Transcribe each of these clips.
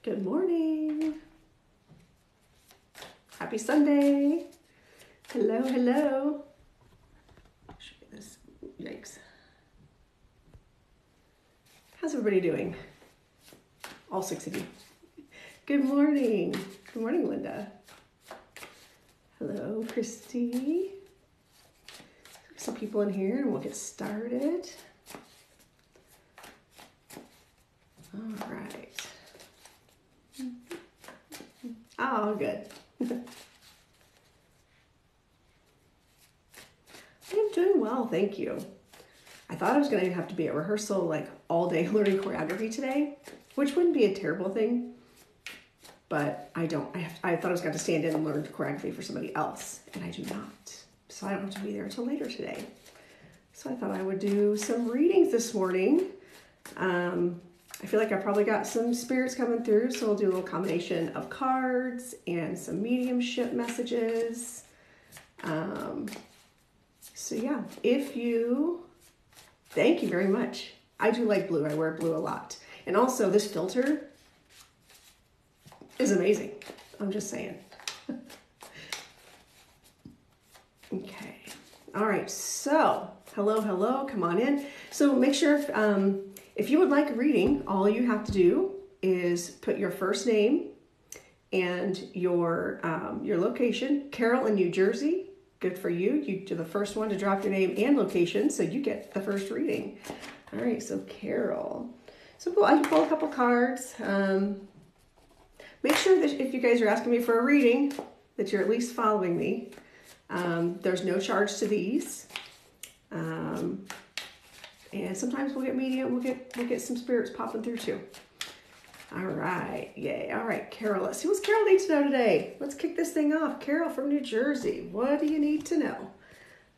Good morning. Happy Sunday. Hello, hello. Show you this. Yikes. How's everybody doing? All 6 of you. Good morning. Good morning, Linda. Hello, Christy. Some people in here and we'll get started. All right. Oh, good. I'm doing well, thank you. I thought I was going to have to be at rehearsal like all day learning choreography today, which wouldn't be a terrible thing, but I don't. I thought I was going to stand in and learn choreography for somebody else, and I do not. So I don't have to be there until later today. So I thought I would do some readings this morning. I feel like I probably got some spirits coming through, so we'll do a little combination of cards and some mediumship messages. So yeah, thank you very much. I do like blue. I wear blue a lot. And also this filter is amazing. I'm just saying. Okay. All right. So hello, come on in. So make sure if you would like a reading, all you have to do is put your first name and your location. Carol in New Jersey, good for you. You're the first one to drop your name and location, so you get the first reading. All right, so Carol. So I can pull a couple cards. Make sure that if you guys are asking me for a reading, that you're at least following me. There's no charge to these. And sometimes we'll get medium, we'll get some spirits popping through too. All right, yay. All right, Carol, let's see what's Carol needs to know today. Let's kick this thing off. Carol from New Jersey, what do you need to know?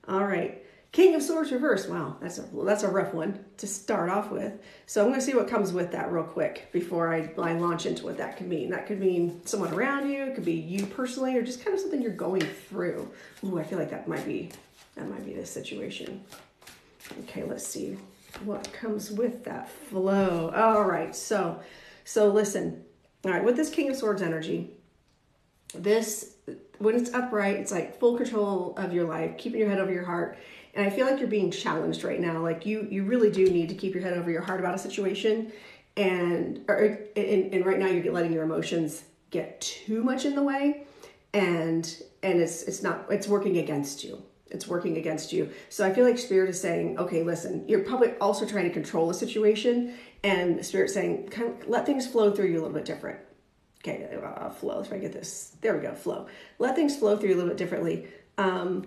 All right, King of Swords reverse. Wow, that's a rough one to start off with. So I'm gonna see what comes with that real quick before I launch into what that could mean. That could mean someone around you, it could be you personally, or just kind of something you're going through. Ooh, I feel like that might be this situation. Okay, let's see what comes with that flow. All right, so listen. All right, with this King of Swords energy, when it's upright, it's like full control of your life, keeping your head over your heart. And I feel like you're being challenged right now. Like you really do need to keep your head over your heart about a situation. And right now you're letting your emotions get too much in the way, and it's working against you. It's working against you. So I feel like Spirit is saying, okay, listen, you're probably also trying to control the situation, and Spirit's saying, kind of let things flow through you a little bit different. Okay, flow, let's try to get this. There we go, flow. Let things flow through you a little bit differently. And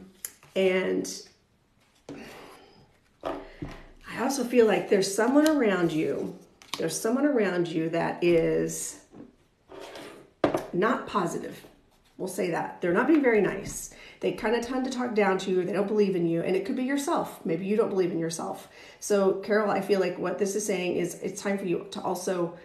I also feel like there's someone around you that is not positive. We'll say that. They're not being very nice. They kind of tend to talk down to you. They don't believe in you. And it could be yourself. Maybe you don't believe in yourself. So Carol, I feel like what this is saying is it's time for you to also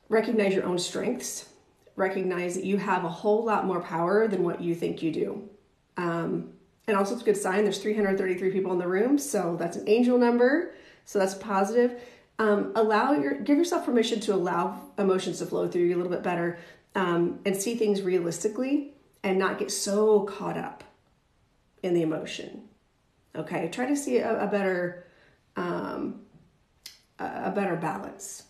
recognize your own strengths. Recognize that you have a whole lot more power than what you think you do. And also it's a good sign. There's 333 people in the room. So that's an angel number. So that's positive. Give yourself permission to allow emotions to flow through you a little bit better. And see things realistically and not get so caught up in the emotion. Okay, try to see a better balance.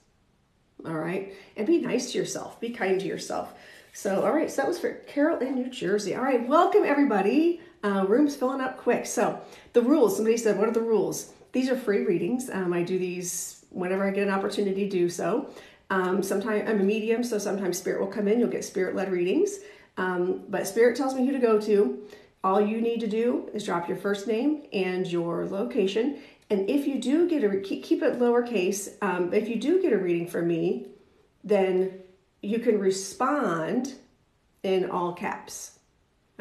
All right, and be nice to yourself. Be kind to yourself. So, all right, so that was for Carol in New Jersey. All right, welcome everybody. Room's filling up quick. So the rules. Somebody said, what are the rules? These are free readings. I do these whenever I get an opportunity to do so. Sometimes I'm a medium, so sometimes Spirit will come in. You'll get Spirit-led readings. But Spirit tells me who to go to. All you need to do is drop your first name and your location. And if you do get keep it lowercase. If you do get a reading from me, then you can respond in all caps.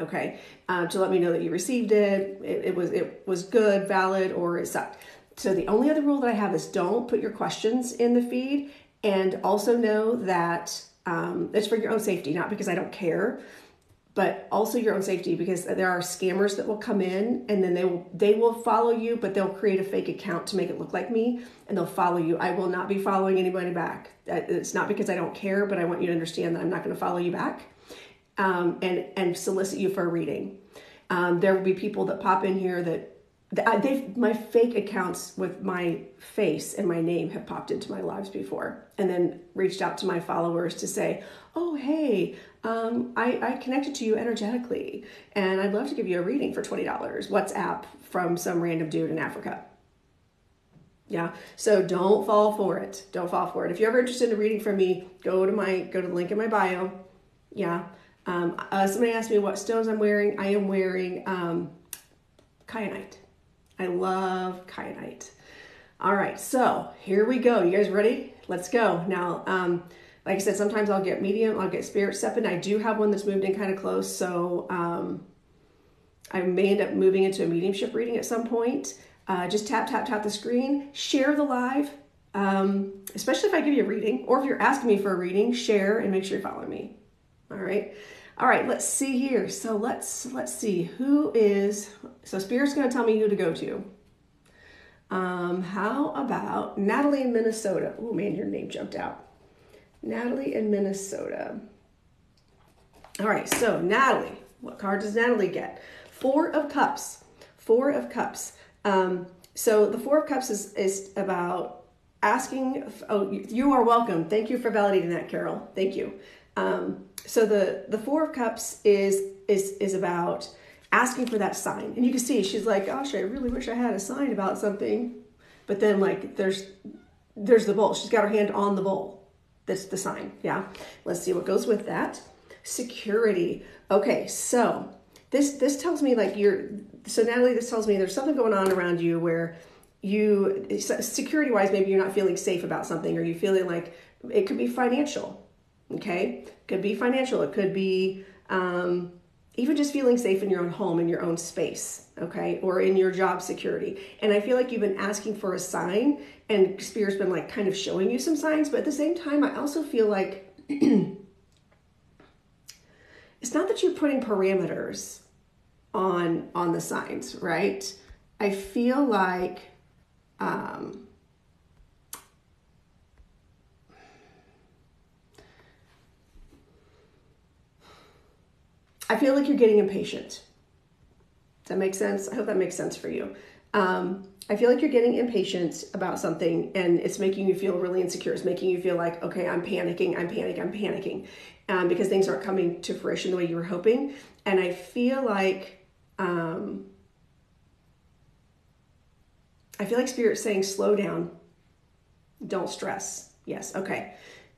Okay, to let me know that you received it. It was good, valid, or it sucked. So the only other rule that I have is don't put your questions in the feed. And also know that it's for your own safety, not because I don't care, but also your own safety, because there are scammers that will come in and then they will follow you, but they'll create a fake account to make it look like me, and they'll follow you. I will not be following anybody back. It's not because I don't care, but I want you to understand that I'm not going to follow you back and solicit you for a reading. There will be people that pop in here that my fake accounts with my face and my name have popped into my lives before, and then reached out to my followers to say, oh, hey, I connected to you energetically, and I'd love to give you a reading for $20. WhatsApp from some random dude in Africa. Yeah. So don't fall for it. Don't fall for it. If you're ever interested in a reading from me, go to the link in my bio. Yeah. Somebody asked me what stones I'm wearing. I am wearing kyanite. I love kyanite. All right, so here we go. You guys ready? Let's go. Now, like I said, sometimes I'll get medium, I'll get spirit step in. I do have one that's moved in kind of close, so I may end up moving into a mediumship reading at some point. Just tap the screen, share the live, especially if I give you a reading, or if you're asking me for a reading, share and make sure you follow me. All right, let's see here. So let's see who is, so Spirit's going to tell me who to go to. How about Natalie in Minnesota? Oh man, your name jumped out. Natalie in Minnesota. All right, so Natalie, what card does Natalie get? Four of Cups. Four of Cups. So the Four of Cups is about asking, oh, you are welcome. Thank you for validating that, Carol. Thank you. So the Four of Cups is about asking for that sign. And you can see she's like, gosh, I really wish I had a sign about something. But then like there's the bowl. She's got her hand on the bowl. That's the sign. Yeah. Let's see what goes with that. Security. Okay. So this tells me like so Natalie, this tells me there's something going on around you where security wise, maybe you're not feeling safe about something, or you feeling like it could be financial. Okay. Could be financial. It could be, even just feeling safe in your own home, in your own space, okay, or in your job security. And I feel like you've been asking for a sign, and Spirit's been like kind of showing you some signs, but at the same time, I also feel like it's not that you're putting parameters on the signs, right? I feel like you're getting impatient. Does that make sense? I hope that makes sense for you. I feel like you're getting impatient about something, and it's making you feel really insecure. It's making you feel like, okay, I'm panicking, because things aren't coming to fruition the way you were hoping. And I feel like Spirit's saying, slow down, don't stress. Yes, okay.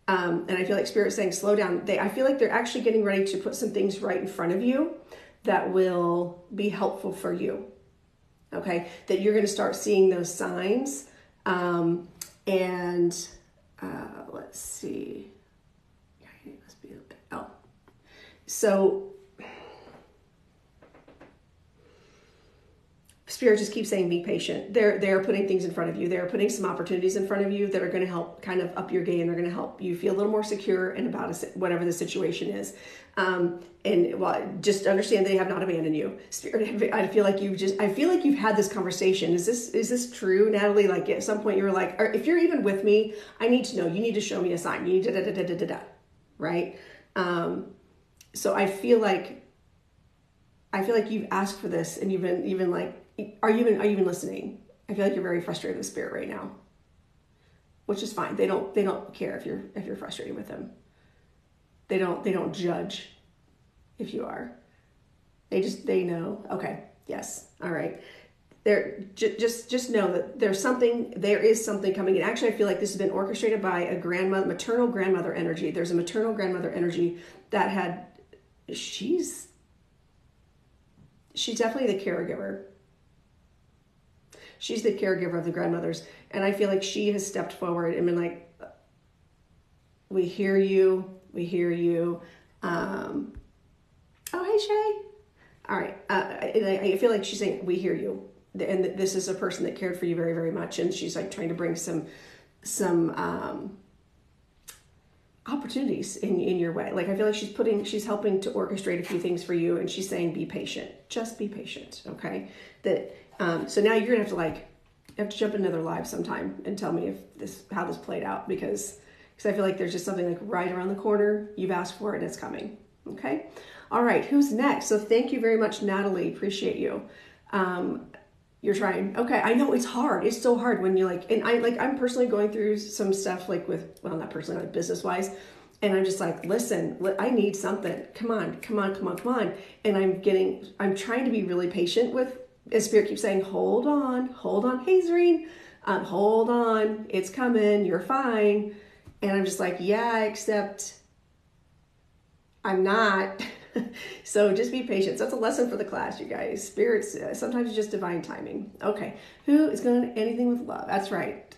And I feel like Spirit's saying, slow down. I feel like they're actually getting ready to put some things right in front of you that will be helpful for you. Okay. That you're going to start seeing those signs. Let's see. So Spirit just keeps saying, be patient. They're putting things in front of you. They're putting some opportunities in front of you that are going to help kind of up your game. They're going to help you feel a little more secure and about whatever the situation is. Just understand they have not abandoned you. Spirit, I feel like you've had this conversation. Is this true, Natalie? Like at some point you were like, or if you're even with me, I need to know. You need to show me a sign. You need to right? So I feel like you've asked for this, and you've been even like, are you even listening? I feel like you're very frustrated with Spirit right now, which is fine. They don't care if you're frustrated with them. They don't judge if you are. They know. Okay. Yes. All right. There, just know that there is something coming in. Actually, I feel like this has been orchestrated by a maternal grandmother energy. There's a maternal grandmother energy that she's definitely the caregiver. She's the caregiver of the grandmothers. And I feel like she has stepped forward and been like, we hear you. Oh, hey, Shay. All right. I feel like she's saying, we hear you. And this is a person that cared for you very, very much. And she's like trying to bring some opportunities in your way. Like I feel like she's helping to orchestrate a few things for you, and she's saying, be patient. Just be patient, okay? That so now you're gonna have to jump into their lives sometime and tell me how this played out, because I feel like there's just something like right around the corner. You've asked for it and it's coming. Okay. All right. Who's next? So thank you very much, Natalie. Appreciate you. You're trying. Okay. I know it's hard. It's so hard when you're like, and I'm personally going through some stuff like not personally, like business wise. And I'm just like, listen, I need something. Come on. And I'm trying to be really patient with, as Spirit keeps saying, hold on. Hey, Zareen, hold on. It's coming. You're fine. And I'm just like, yeah, except I'm not. So just be patient. So that's a lesson for the class, you guys. Spirits, sometimes it's just divine timing. Okay. Who is going to anything with love? That's right.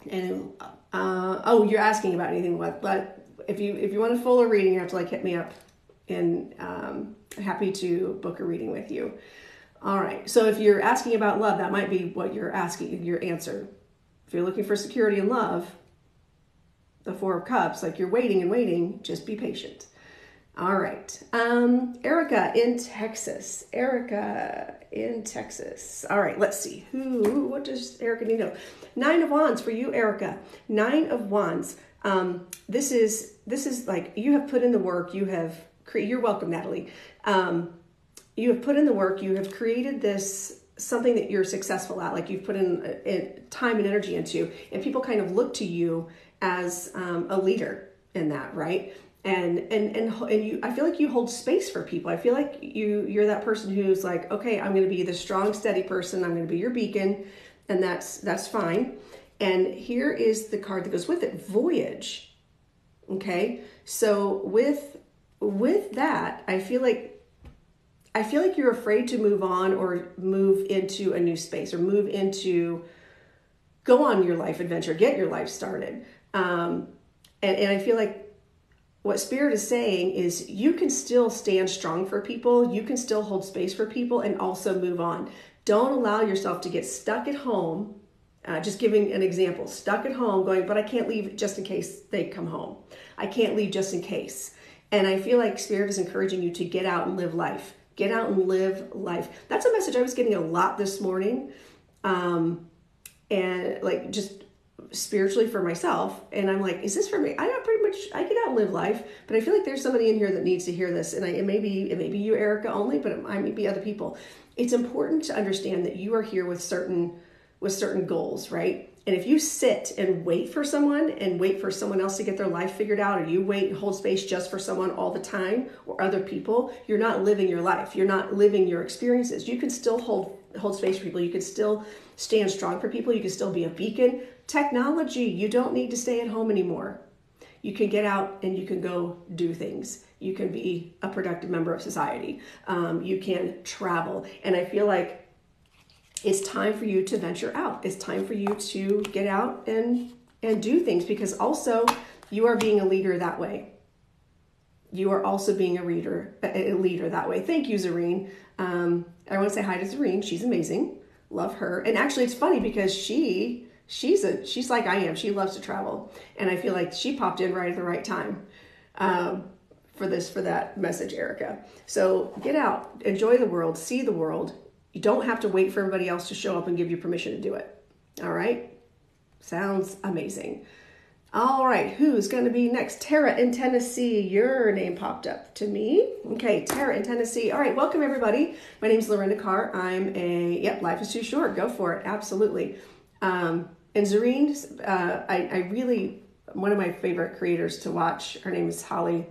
And, you're asking about anything with love. But if you want a fuller reading, you have to hit me up, and happy to book a reading with you. All right. So if you're asking about love, that might be what you're asking, your answer. If you're looking for security and love, the Four of Cups, like you're waiting, just be patient. All right. Erica in Texas. All right, let's see. What does Erica need to know? 9 of Wands for you, Erica. 9 of Wands. This is like, you have put in the work. You're welcome, Natalie. You have put in the work. You have created something that you're successful at. Like you've put in time and energy into, and people kind of look to you as a leader in that, right? And you, I feel like you hold space for people. I feel like you're that person who's like, okay, I'm going to be the strong, steady person. I'm going to be your beacon, and that's fine. And here is the card that goes with it, Voyage. Okay, so with that, I feel like you're afraid to move on or move into a new space or go on your life adventure, get your life started. And I feel like what Spirit is saying is you can still stand strong for people. You can still hold space for people and also move on. Don't allow yourself to get stuck at home. Just giving an example, stuck at home going, but I can't leave just in case they come home. I can't leave just in case. And I feel like Spirit is encouraging you to get out and live life. Get out and live life. That's a message I was getting a lot this morning. And like just spiritually for myself. And I'm like, is this for me? I get out and live life, but I feel like there's somebody in here that needs to hear this. And it may be you, Erica, only, but it might be other people. It's important to understand that you are here with certain goals, right? And if you sit and wait for someone else to get their life figured out, or you wait and hold space just for someone all the time or other people, you're not living your life. You're not living your experiences. You can still hold space for people. You can still stand strong for people. You can still be a beacon. Technology, you don't need to stay at home anymore. You can get out and you can go do things. You can be a productive member of society. You can travel. And I feel like it's time for you to venture out. It's time for you to get out and do things, because also you are being a leader that way. You are also being a leader that way. Thank you, Zareen. I want to say hi to Zareen. She's amazing. Love her. And actually it's funny because she's like I am. She loves to travel. And I feel like she popped in right at the right time for that message, Erica. So get out, enjoy the world, see the world. You don't have to wait for everybody else to show up and give you permission to do it. All right? Sounds amazing. All right, who's going to be next? Tara in Tennessee. Your name popped up to me. Okay, Tara in Tennessee. All right, welcome everybody. My name is Lorinda Carr. I'm life is too short. Go for it. Absolutely. And Zareen, I really, one of my favorite creators to watch, her name is Holly.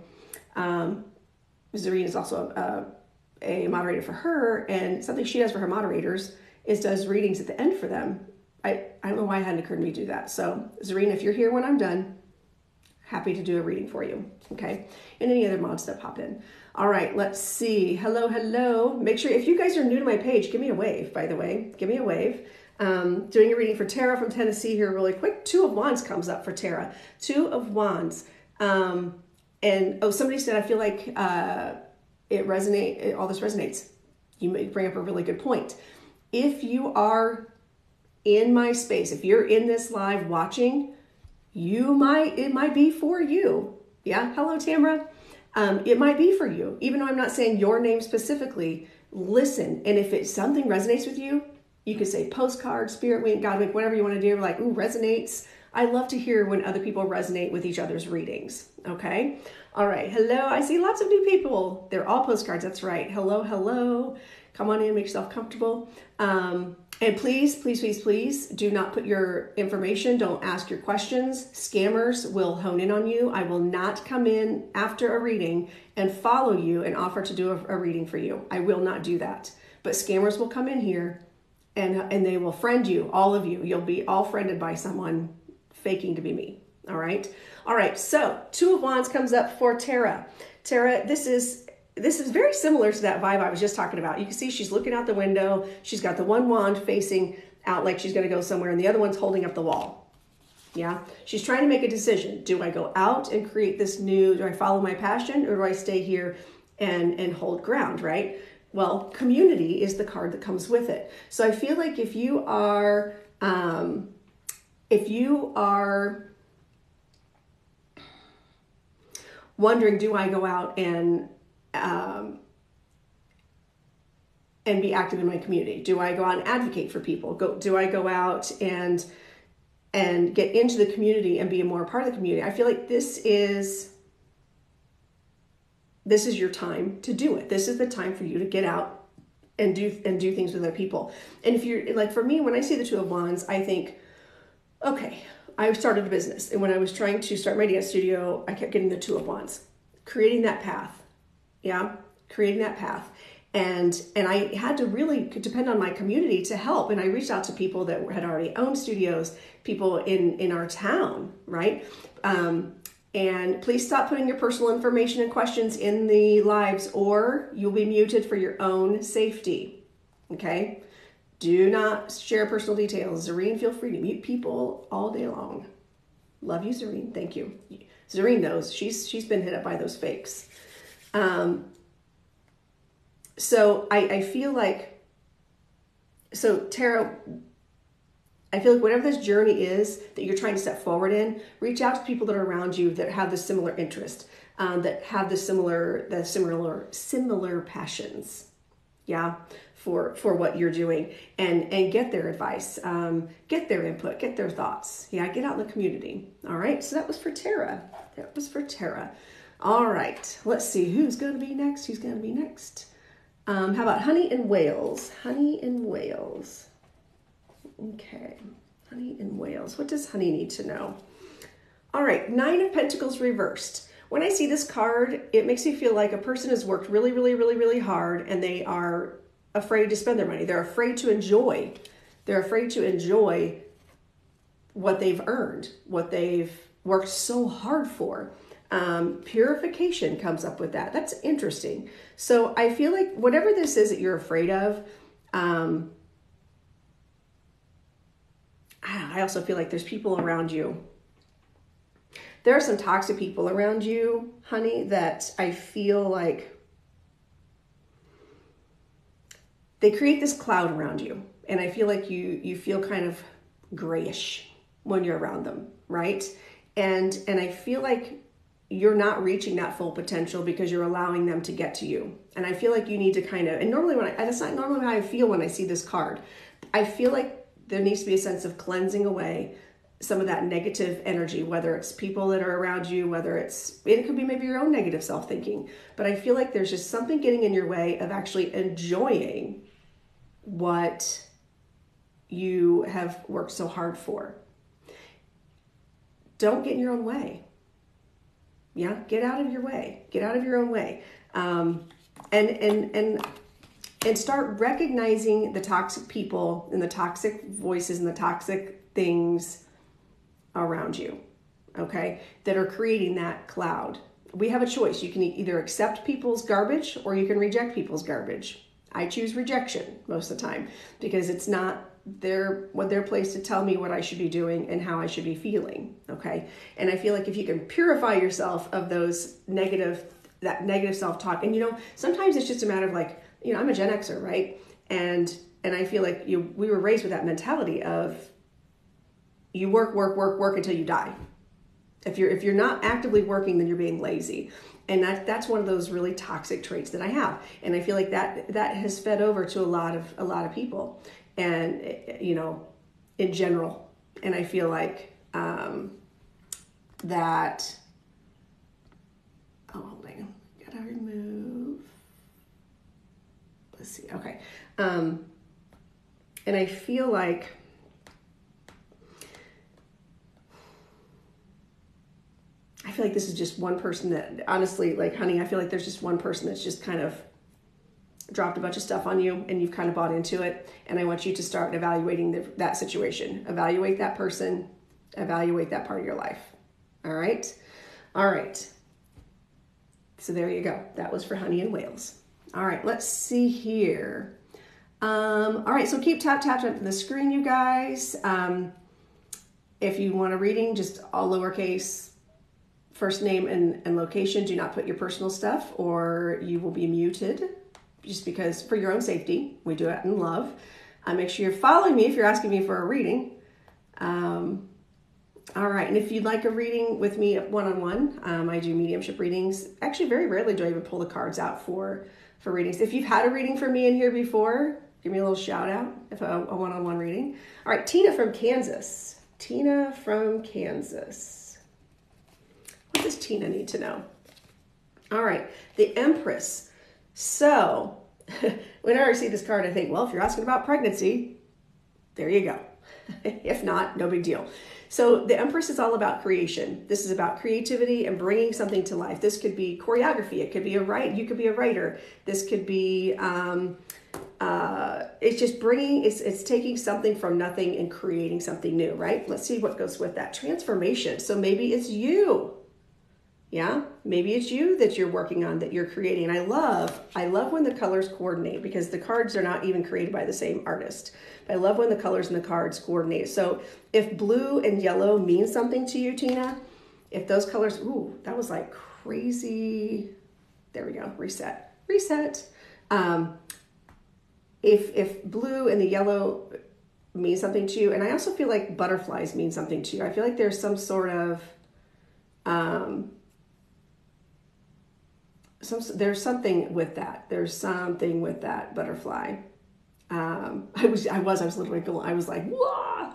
Zareen is also a moderator for her, and something she does for her moderators is does readings at the end for them. I don't know why it hadn't occurred to me to do that. So Zareen, if you're here when I'm done, happy to do a reading for you. Okay. And any other mods that pop in. All right, let's see. Hello. Make sure if you guys are new to my page, give me a wave, by the way. Give me a wave. Doing a reading for Tara from Tennessee here really quick. 2 of Wands comes up for Tara. 2 of Wands. Somebody said, I feel like all this resonates. You may bring up a really good point. If you are in my space, if you're in this live watching, it might be for you. Yeah, hello, Tamara. It might be for you, even though I'm not saying your name specifically. Listen, and if something resonates with you, you can say postcard, spirit wink, God wink, whatever you want to do. Like, ooh, resonates. I love to hear when other people resonate with each other's readings. Okay. All right. Hello. I see lots of new people. They're all postcards. That's right. Hello. Hello. Come on in. Make yourself comfortable. And please, please, please, please do not put your information. Don't ask your questions. Scammers will hone in on you. I will not come in after a reading and follow you and offer to do a reading for you. I will not do that. But scammers will come in here and they will friend you, all of you. You'll be all friended by someone faking to be me. All right. All right. So Two of Wands comes up for Tara. Tara, this is very similar to that vibe I was just talking about. You can see she's looking out the window. She's got the one wand facing out like she's going to go somewhere, and the other one's holding up the wall. Yeah. She's trying to make a decision. Do I go out and create this new, do I follow my passion, or do I stay here and hold ground, right? Well, community is the card that comes with it. So I feel like if you are wondering, do I go out and be active in my community? Do I go out and advocate for people? Do I go out and get into the community and be a more part of the community? I feel like this is your time to do it. This is the time for you to get out and do things with other people. And if you're like, for me, when I see the Two of Wands, I think, okay, I started a business. And when I was trying to start my dance studio, I kept getting the Two of Wands, creating that path. Yeah. Creating that path. And I had to really depend on my community to help. And I reached out to people that had already owned studios, people in our town, right? And please stop putting your personal information and questions in the lives, or you'll be muted for your own safety. Okay? Do not share personal details. Zareen, feel free to mute people all day long. Love you, Zareen. Thank you. Zareen knows. She's been hit up by those fakes. So I feel like, Tara, I feel like whatever this journey is that you're trying to step forward in, reach out to people that are around you that have the similar interest, that have the similar passions. Yeah. For what you're doing, and get their advice, get their input, get their thoughts. Yeah. Get out in the community. All right. So that was for Tara. All right. Let's see who's going to be next. How about Honey in Wales? Okay. Honey in Wales. What does Honey need to know? All right. 9 of Pentacles reversed. When I see this card, it makes me feel like a person has worked really, really, really, really hard, and they are afraid to spend their money. They're afraid to enjoy. What they've earned, what they've worked so hard for. Purification comes up with that. That's interesting. So I feel like whatever this is that you're afraid of, I also feel like there's people around you. There are some toxic people around you, honey, that I feel like they create this cloud around you. And I feel like you feel kind of grayish when you're around them, right? And I feel like you're not reaching that full potential because you're allowing them to get to you. And I feel like you need to kind of, and normally that's not normally how I feel when I see this card. I feel like there needs to be a sense of cleansing away some of that negative energy, whether it's people that are around you, it could be maybe your own negative self-thinking. But I feel like there's just something getting in your way of actually enjoying what you have worked so hard for. Don't get in your own way. Yeah, get out of your way. Get out of your own way. And start recognizing the toxic people and the toxic voices and the toxic things around you, okay, that are creating that cloud. We have a choice. You can either accept people's garbage or you can reject people's garbage. I choose rejection most of the time because it's not their place to tell me what I should be doing and how I should be feeling, okay? And I feel like if you can purify yourself of that negative self-talk, and sometimes it's just a matter of like, I'm a Gen Xer, right? And I feel like we were raised with that mentality of you work until you die. If you're not actively working, then you're being lazy. And that's one of those really toxic traits that I have. And I feel like that has fed over to a lot of people, and in general. And I feel like that. Oh, hold on. Gotta remove. Let's see. Okay. And I feel like this is just one person that, honestly, like, honey, I feel like there's just one person that's just kind of dropped a bunch of stuff on you and you've kind of bought into it. And I want you to start evaluating that situation. Evaluate that person. Evaluate that part of your life. All right? All right. So there you go. That was for Honey in Wales. All right, let's see here. All right, so keep tapping the screen, you guys. If you want a reading, just all lowercase, first name and location. Do not put your personal stuff or you will be muted, just because for your own safety. We do it in love. Make sure you're following me if you're asking me for a reading. All right, and if you'd like a reading with me one-on-one, I do mediumship readings. Actually, very rarely do I even pull the cards out for readings. If you've had a reading for me in here before, give me a little shout out if a one-on-one reading. All right, Tina from Kansas. Tina from Kansas. What does Tina need to know? All right, the Empress. So, whenever I see this card, I think, well, if you're asking about pregnancy, there you go. If not, no big deal. So the Empress is all about creation. This is about creativity and bringing something to life. This could be choreography. It could be you could be a writer. This could be, it's just it's taking something from nothing and creating something new, right? Let's see what goes with that. Transformation. So maybe it's you. Yeah, maybe it's you that you're working on, that you're creating. And I love when the colors coordinate, because the cards are not even created by the same artist. But I love when the colors and the cards coordinate. So if blue and yellow mean something to you, Tina, if those colors, ooh, that was like crazy. There we go. Reset. If blue and the yellow mean something to you, and I also feel like butterflies mean something to you. I feel like there's some sort of, there's something with that. There's something with that butterfly. I was literally going, I was like, whoa.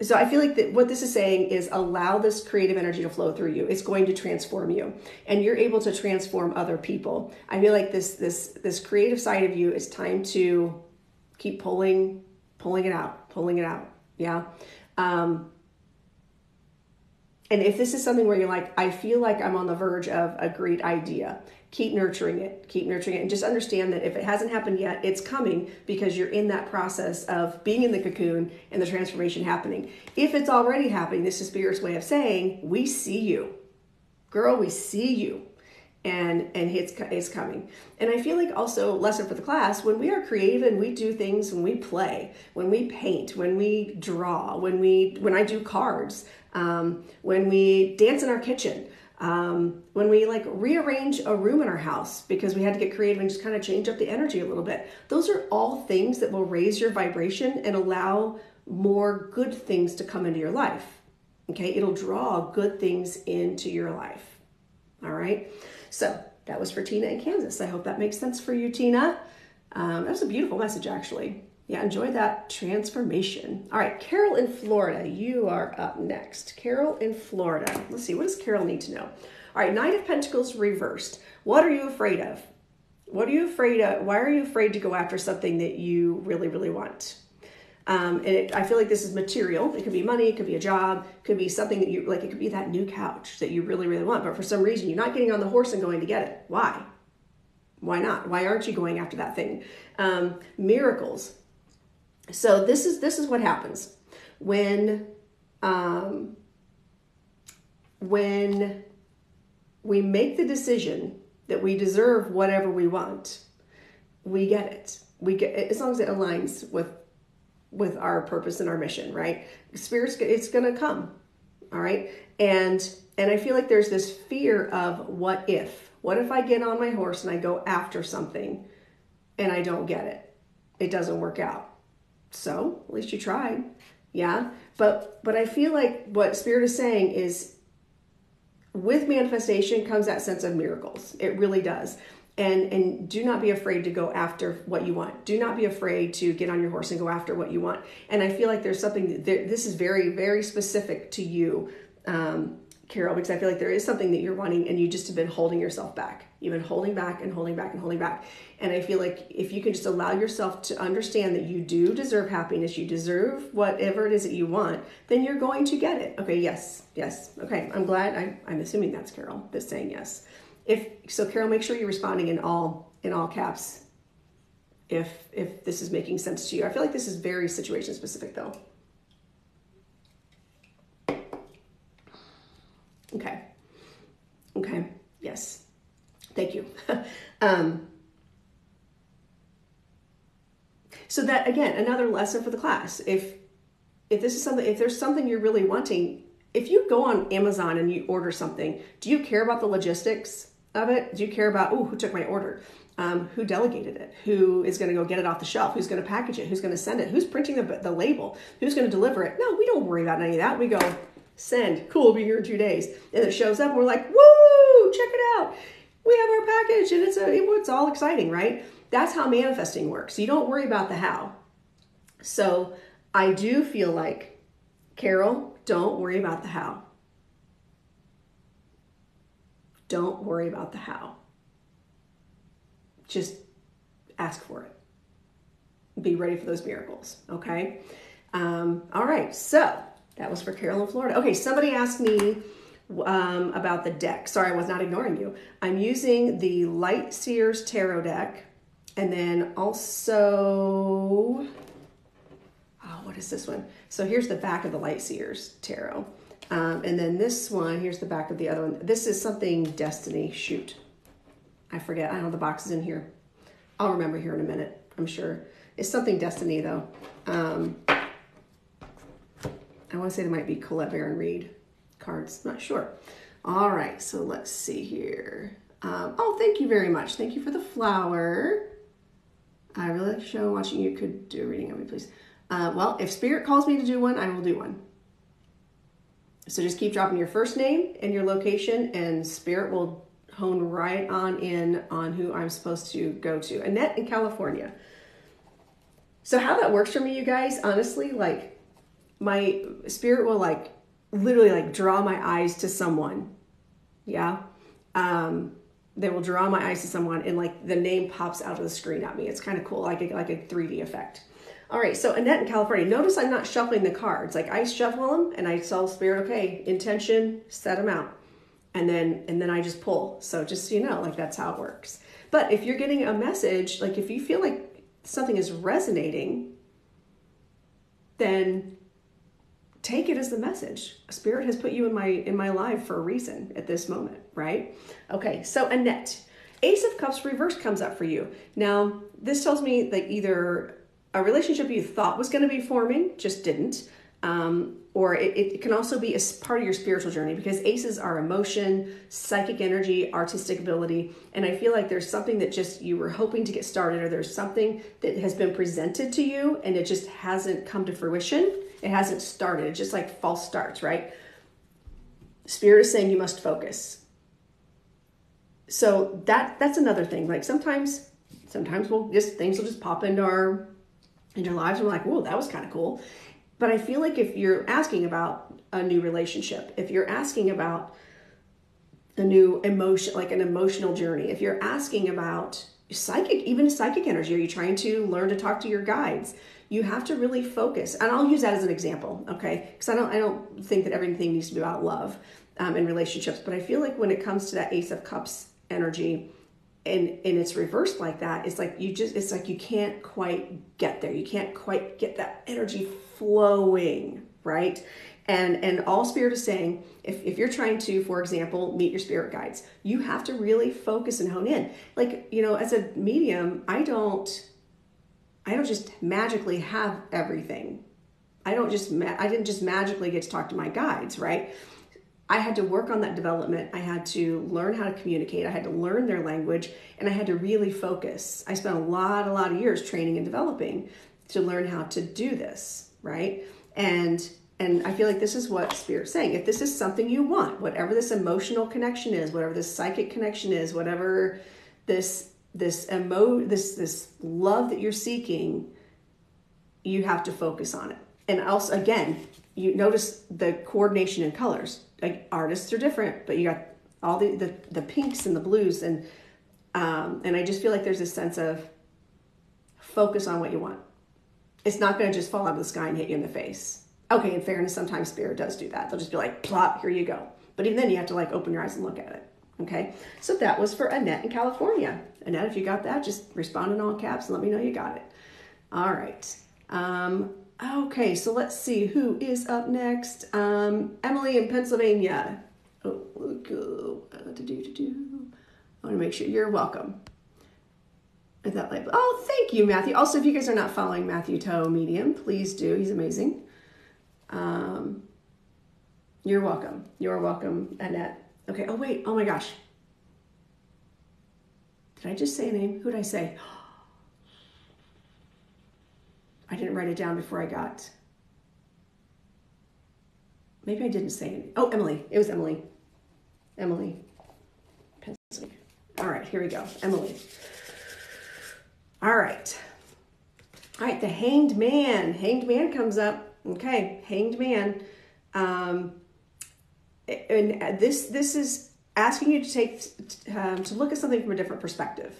So I feel like that what this is saying is allow this creative energy to flow through you. It's going to transform you, and you're able to transform other people. I feel like this creative side of you, is time to keep pulling it out. Yeah. And if this is something where you're like, I feel like I'm on the verge of a great idea, keep nurturing it, and just understand that if it hasn't happened yet, it's coming, because you're in that process of being in the cocoon and the transformation happening. If it's already happening, this is Spirit's way of saying, we see you. Girl, we see you. And it's coming. And I feel like also, lesson for the class, when we are creative and we do things, when we play, when we paint, when we draw, when I do cards, when we dance in our kitchen, when we like rearrange a room in our house because we had to get creative and just kind of change up the energy a little bit. Those are all things that will raise your vibration and allow more good things to come into your life. Okay, it'll draw good things into your life. All right. So that was for Tina in Kansas. I hope that makes sense for you, Tina. That was a beautiful message, actually. Yeah, enjoy that transformation. All right, Carol in Florida, you are up next. Carol in Florida. Let's see, what does Carol need to know? All right, Knight of Pentacles reversed. What are you afraid of? What are you afraid of? Why are you afraid to go after something that you really, really want? I feel like this is material. It could be money, it could be a job, it could be something that you like, it could be that new couch that you really, really want, but for some reason you're not getting on the horse and going to get it. Why? Why not? Why aren't you going after that thing? Miracles. So this is what happens when we make the decision that we deserve whatever we want, we get it. We get it, as long as it aligns with our purpose and our mission, right? It's going to come. All right. And I feel like there's this fear of what if I get on my horse and I go after something and I don't get it? It doesn't work out. So at least you tried. Yeah. But I feel like what Spirit is saying is with manifestation comes that sense of miracles. It really does. And do not be afraid to go after what you want. Do not be afraid to get on your horse and go after what you want. And I feel like there's something, this is very, very specific to you, Carol, because I feel like there is something that you're wanting and you just have been holding yourself back. You've been holding back and holding back and holding back. And I feel like if you can just allow yourself to understand that you do deserve happiness, you deserve whatever it is that you want, then you're going to get it. Okay, yes. Okay, I'm glad. I'm assuming that's Carol that's saying yes. So Carol, make sure you're responding in all caps if this is making sense to you. I feel like this is very situation specific though. Okay. Yes. Thank you. So that, again, another lesson for the class. If this is something, if there's something you're really wanting, if you go on Amazon and you order something, do you care about the logistics of it? Do you care about, who took my order? Who delegated it? Who is going to go get it off the shelf? Who's going to package it? Who's going to send it? Who's printing the label? Who's going to deliver it? No, we don't worry about any of that. We go, send. Cool, we'll be here in 2 days. And it shows up and we're like, woo, check it out. We have our package and it's all exciting, right? That's how manifesting works. You don't worry about the how. So I do feel like, Carol, don't worry about the how. Don't worry about the how. Just ask for it. Be ready for those miracles, okay? All right, so that was for Carol in Florida. Okay, somebody asked me about the deck. Sorry, I was not ignoring you. I'm using the Light Seers Tarot deck. And then also, what is this one? So here's the back of the Light Seers Tarot. And then this one, here's the back of the other one. This is something Destiny. Shoot. I forget. I don't know, the box is in here. I'll remember here in a minute, I'm sure. It's something Destiny, though. I want to say there might be Colette Baron Reed cards. Not sure. All right, so let's see here. Thank you very much. Thank you for the flower. I really like the show. Watching you could do a reading of me, please. Well, if Spirit calls me to do one, I will do one. So just keep dropping your first name and your location, and Spirit will hone right on in on who I'm supposed to go to. Annette in California. So how that works for me, you guys, honestly, like my Spirit will like literally like draw my eyes to someone. Yeah. They will draw my eyes to someone and like the name pops out of the screen at me. It's kind of cool, like a 3D effect. All right, so Annette in California. Notice I'm not shuffling the cards. Like I shuffle them and I tell Spirit, okay, intention, set them out. And then I just pull. So just so you know, like that's how it works. But if you're getting a message, like if you feel like something is resonating, then take it as the message. Spirit has put you in my life for a reason at this moment, right? Okay, so Annette, Ace of Cups reversed comes up for you. Now, this tells me that either a relationship you thought was going to be forming, just didn't, or it can also be a part of your spiritual journey, because aces are emotion, psychic energy, artistic ability, and I feel like there's something that just you were hoping to get started, or there's something that has been presented to you and it just hasn't come to fruition. It hasn't started. It's just like false starts, right? Spirit is saying you must focus. So that's another thing. Like sometimes things will just pop into our lives. And we're like, whoa, that was kind of cool. But I feel like if you're asking about a new relationship, if you're asking about a new emotion, like an emotional journey, if you're asking about psychic energy, are you trying to learn to talk to your guides? You have to really focus. And I'll use that as an example, okay? Because I don't think that everything needs to be about love in relationships. But I feel like when it comes to that Ace of Cups energy and it's reversed like that, it's like you can't quite get there. You can't quite get that energy flowing, right? And all Spirit is saying, if you're trying to, for example, meet your spirit guides, you have to really focus and hone in. Like, as a medium, I don't just magically have everything. I didn't just magically get to talk to my guides, right? I had to work on that development. I had to learn how to communicate. I had to learn their language, and I had to really focus. I spent a lot of years training and developing to learn how to do this, right? And I feel like this is what Spirit's saying. If this is something you want, whatever this emotional connection is, whatever this psychic connection is, whatever this love that you're seeking, you have to focus on it. And also, again, you notice the coordination in colors. Like, artists are different, but you got all the pinks and the blues, and I just feel like there's a sense of focus on what you want. It's not going to just fall out of the sky and hit you in the face. Okay, in fairness, sometimes Spirit does do that. They'll just be like, plop, here you go. But even then, you have to like open your eyes and look at it. Okay, so that was for Annette in California. Annette, if you got that, just respond in all caps and let me know you got it. All right. Okay, so let's see who is up next. Emily in Pennsylvania. Oh, go. I want to make sure you're welcome. Is that label? Oh, thank you, Matthew. Also, if you guys are not following Matthew Toe Medium, please do. He's amazing. You're welcome. You're welcome, Annette. Okay. Oh, wait. Oh my gosh. Did I just say a name? Who did I say? I didn't write it down before I got. Maybe I didn't say it. Oh, Emily. It was Emily. Emily. Pennsylvania. All right, here we go. Emily. All right. All right, the Hanged Man. Hanged Man comes up. Okay, Hanged Man. And this is asking you to take to look at something from a different perspective.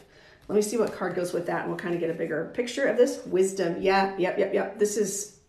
Let me see what card goes with that, and we'll kind of get a bigger picture of this. Wisdom. Yeah, yep. This is,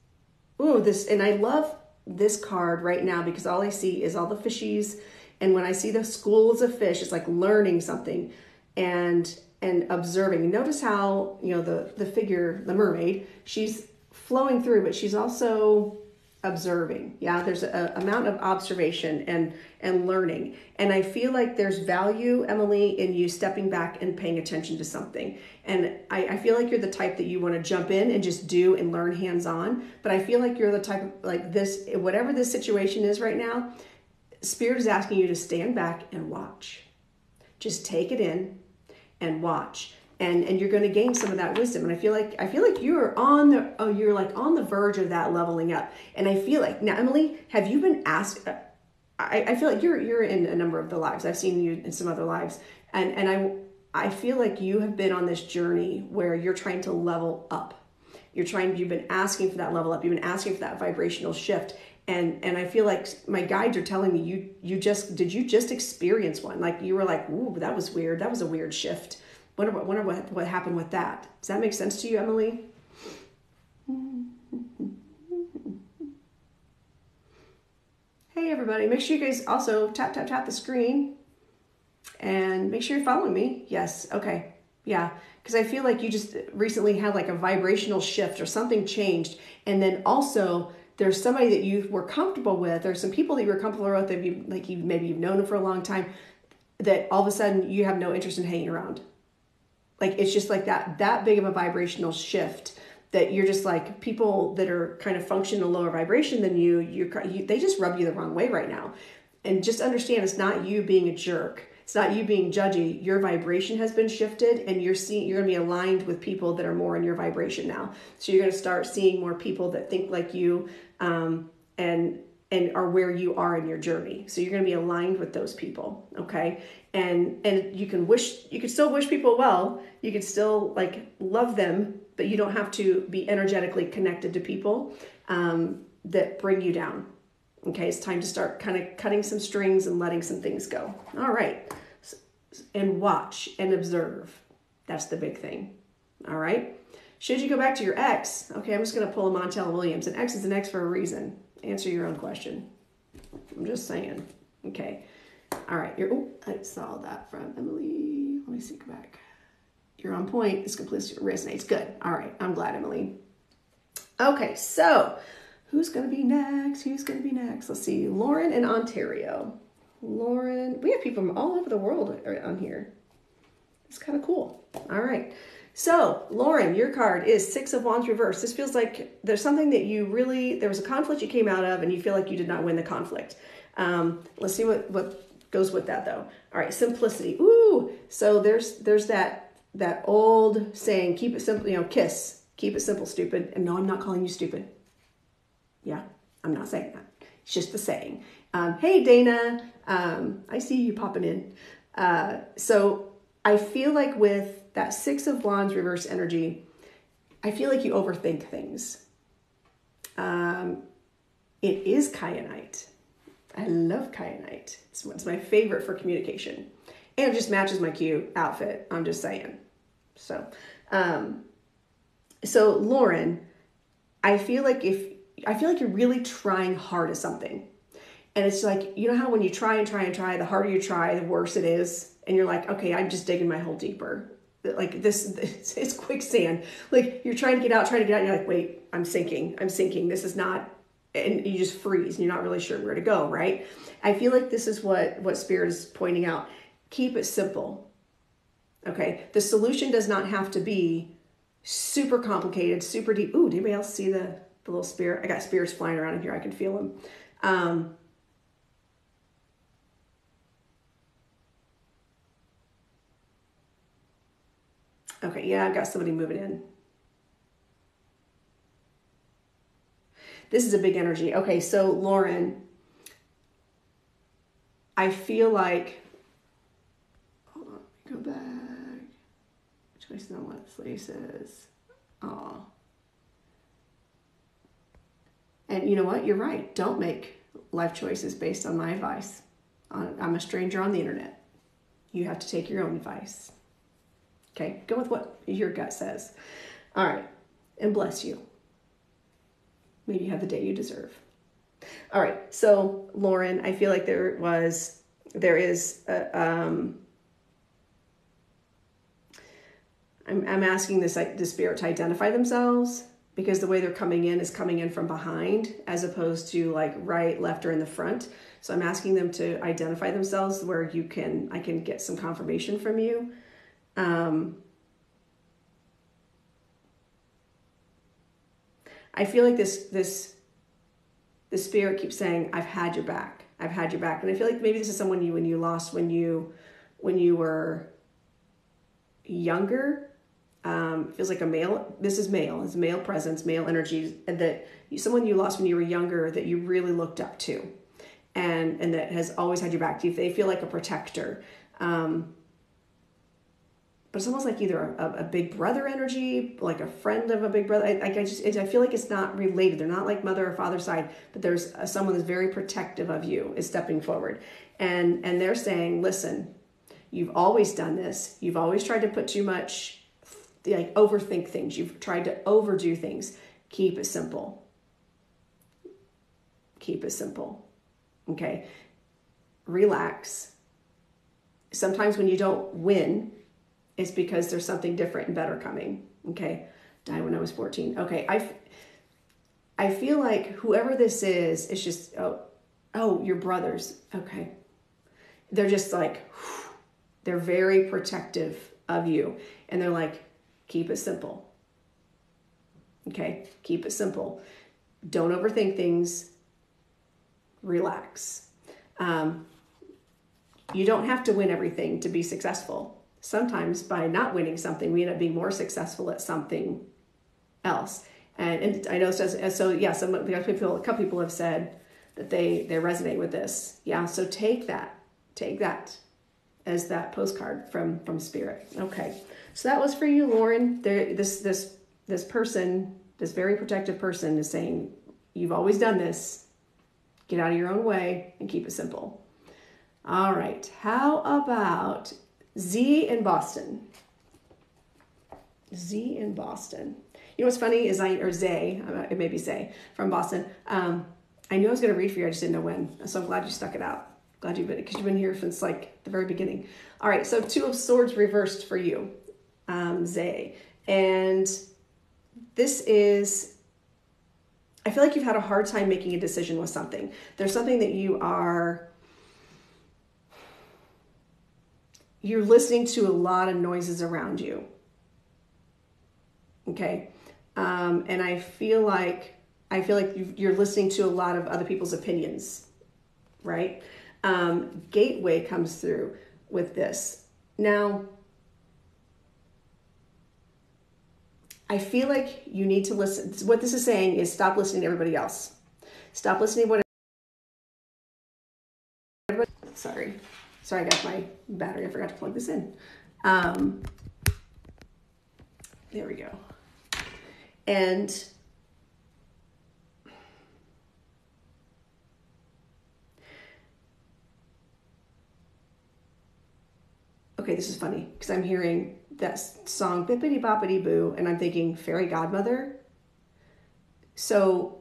and I love this card right now because all I see is all the fishies. And when I see the schools of fish, it's like learning something and observing. And notice how, the figure, the mermaid, she's flowing through, but she's also observing. Yeah, there's an amount of observation and learning. And I feel like there's value, Emily, in you stepping back and paying attention to something. And I feel like you're the type that you want to jump in and just do and learn hands-on. But I feel like you're the type of, like, this, whatever this situation is right now, Spirit is asking you to stand back and watch. Just take it in and watch. And you're going to gain some of that wisdom. And I feel like you're on the verge of that leveling up. And I feel like, now, Emily, have you been asked? I feel like you're in a number of the lives. I've seen you in some other lives, and I feel like you have been on this journey where you're trying to level up. You've been asking for that level up. You've been asking for that vibrational shift. And I feel like my guides are telling me you just experience one? Like, you were like, ooh, that was weird. That was a weird shift. Wonder what happened with that. Does that make sense to you, Emily? Hey, everybody. Make sure you guys also tap the screen. And make sure you're following me. Yes. Okay. Yeah. Because I feel like you just recently had like a vibrational shift or something changed. And then also, there's somebody that you were comfortable with, or some people that you were comfortable with, that maybe you've known them for a long time, that all of a sudden you have no interest in hanging around. Like, it's just like that big of a vibrational shift that you're just like, people that are kind of functioning a lower vibration than you, they just rub you the wrong way right now. And just understand, it's not you being a jerk. It's not you being judgy. Your vibration has been shifted, and you're going to be aligned with people that are more in your vibration now. So you're going to start seeing more people that think like you, and are where you are in your journey. So you're going to be aligned with those people. Okay. And you can still wish people well. You can still like love them, but you don't have to be energetically connected to people, that bring you down. Okay. It's time to start kind of cutting some strings and letting some things go. All right. And watch and observe. That's the big thing. All right. Should you go back to your ex? Okay. I'm just going to pull a Montel Williams. An ex is an ex for a reason. Answer your own question. I'm just saying. Okay. All right. I saw that from Emily. Let me see. Go back. You're on point. This completely resonates. Good. All right. I'm glad, Emily. Okay. So who's going to be next? Let's see. Lauren in Ontario. Lauren. We have people from all over the world on here. It's kind of cool. All right. So, Lauren, your card is Six of Wands reversed. This feels like there's something that there was a conflict you came out of, and you feel like you did not win the conflict. Let's see what goes with that, though. All right, simplicity. Ooh, so there's that old saying, keep it simple, kiss. Keep it simple, stupid. And no, I'm not calling you stupid. Yeah, I'm not saying that. It's just the saying. Hey, Dana, I see you popping in. So I feel like with that Six of Wands reverse energy, I feel like you overthink things. It is kyanite. I love kyanite. It's my favorite for communication. And it just matches my cute outfit. I'm just saying. So Lauren, I feel like you're really trying hard at something. And it's like, you know how when you try and try and try, the harder you try, the worse it is. And you're like, okay, I'm just digging my hole deeper. Like this it's quicksand. Like you're trying to get out, and you're like, wait, I'm sinking. This is not, and you just freeze and you're not really sure where to go, right? I feel like this is what Spirit is pointing out. Keep it simple. Okay. The solution does not have to be super complicated, super deep. Ooh, did anybody else see the little spirit? I got spirits flying around in here. I can feel them. Okay, yeah, I've got somebody moving in. This is a big energy. Okay, so Lauren, I feel like, hold on, go back. Choice on what this lady says. Aw. And you know what? You're right. Don't make life choices based on my advice. I'm a stranger on the internet. You have to take your own advice. Okay, go with what your gut says. All right, and bless you. Maybe you have the day you deserve. All right, so Lauren, I feel like there is, I'm asking the spirit to identify themselves, because the way they're coming in is coming in from behind as opposed to like right, left, or in the front. So I'm asking them to identify themselves where I can get some confirmation from you. I feel like the spirit keeps saying, I've had your back. I've had your back. And I feel like maybe this is someone when you lost when you were younger. It feels like this is male. It's male presence, male energy, and that someone you lost when you were younger that you really looked up to, and that has always had your back. They feel like a protector. But it's almost like either a big brother energy, like a friend of a big brother. I feel like it's not related. They're not like mother or father side, but there's someone that's very protective of you is stepping forward. And they're saying, listen, you've always done this. You've always tried to put too much, like overthink things. You've tried to overdo things. Keep it simple. Keep it simple. Okay. Relax. Sometimes when you don't win, it's because there's something different and better coming. Okay. Died when I was 14. Okay. I feel like whoever this is, it's just, oh, your brothers. Okay. They're just like, they're very protective of you. And they're like, keep it simple. Okay. Keep it simple. Don't overthink things. Relax. You don't have to win everything to be successful. Sometimes by not winning something, we end up being more successful at something else. And I know, so yeah, a couple people have said that they resonate with this. Yeah, so take that as that postcard from Spirit. Okay, so that was for you, Lauren. This person, this very protective person is saying, you've always done this. Get out of your own way and keep it simple. All right, how about Z in Boston? Z in Boston. You know what's funny is Zay, it may be Zay from Boston. I knew I was going to read for you. I just didn't know when. So I'm glad you stuck it out. Glad because you've been here since like the very beginning. All right. So 2 of Swords reversed for you, Zay. And this is, I feel like you've had a hard time making a decision with something. There's something that you're listening to a lot of noises around you. Okay. And I feel like you're listening to a lot of other people's opinions, right? Gateway comes through with this. Now, I feel like you need to listen. What this is saying is stop listening to everybody else. Stop listening to what everybody, sorry, I got my battery. I forgot to plug this in. There we go. And okay, this is funny because I'm hearing that song Bippity Boppity Boo and I'm thinking fairy godmother. So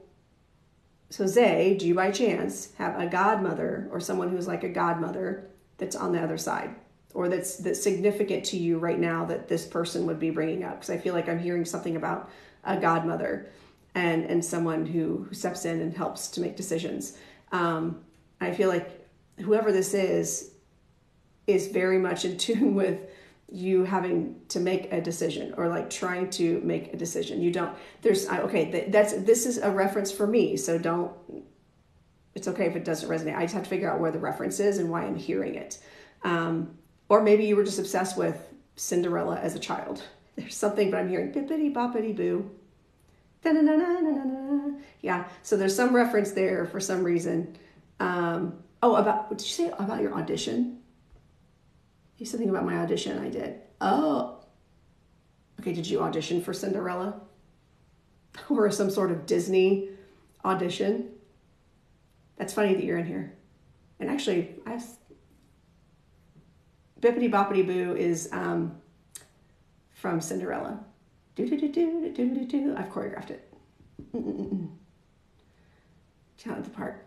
Zay, do you by chance have a godmother or someone who's like a godmother that's on the other side, or that's significant to you right now that this person would be bringing up? Because I feel like I'm hearing something about a godmother and someone who steps in and helps to make decisions. I feel like whoever this is very much in tune with you having to make a decision, or like trying to make a decision. You don't, this is a reference for me. So don't, it's okay if it doesn't resonate. I just have to figure out where the reference is and why I'm hearing it. Or maybe you were just obsessed with Cinderella as a child. There's something, but I'm hearing bippity boppity boo. Da-na-na-na-na-na. Yeah. So there's some reference there for some reason. What did you say about your audition? You said something about my audition. I did. Oh, okay. Did you audition for Cinderella or some sort of Disney audition? That's funny that you're in here. And actually, Bippity Boppity Boo is from Cinderella. Do-do-do-do-do-do-do. I've choreographed it. Jonathan Park.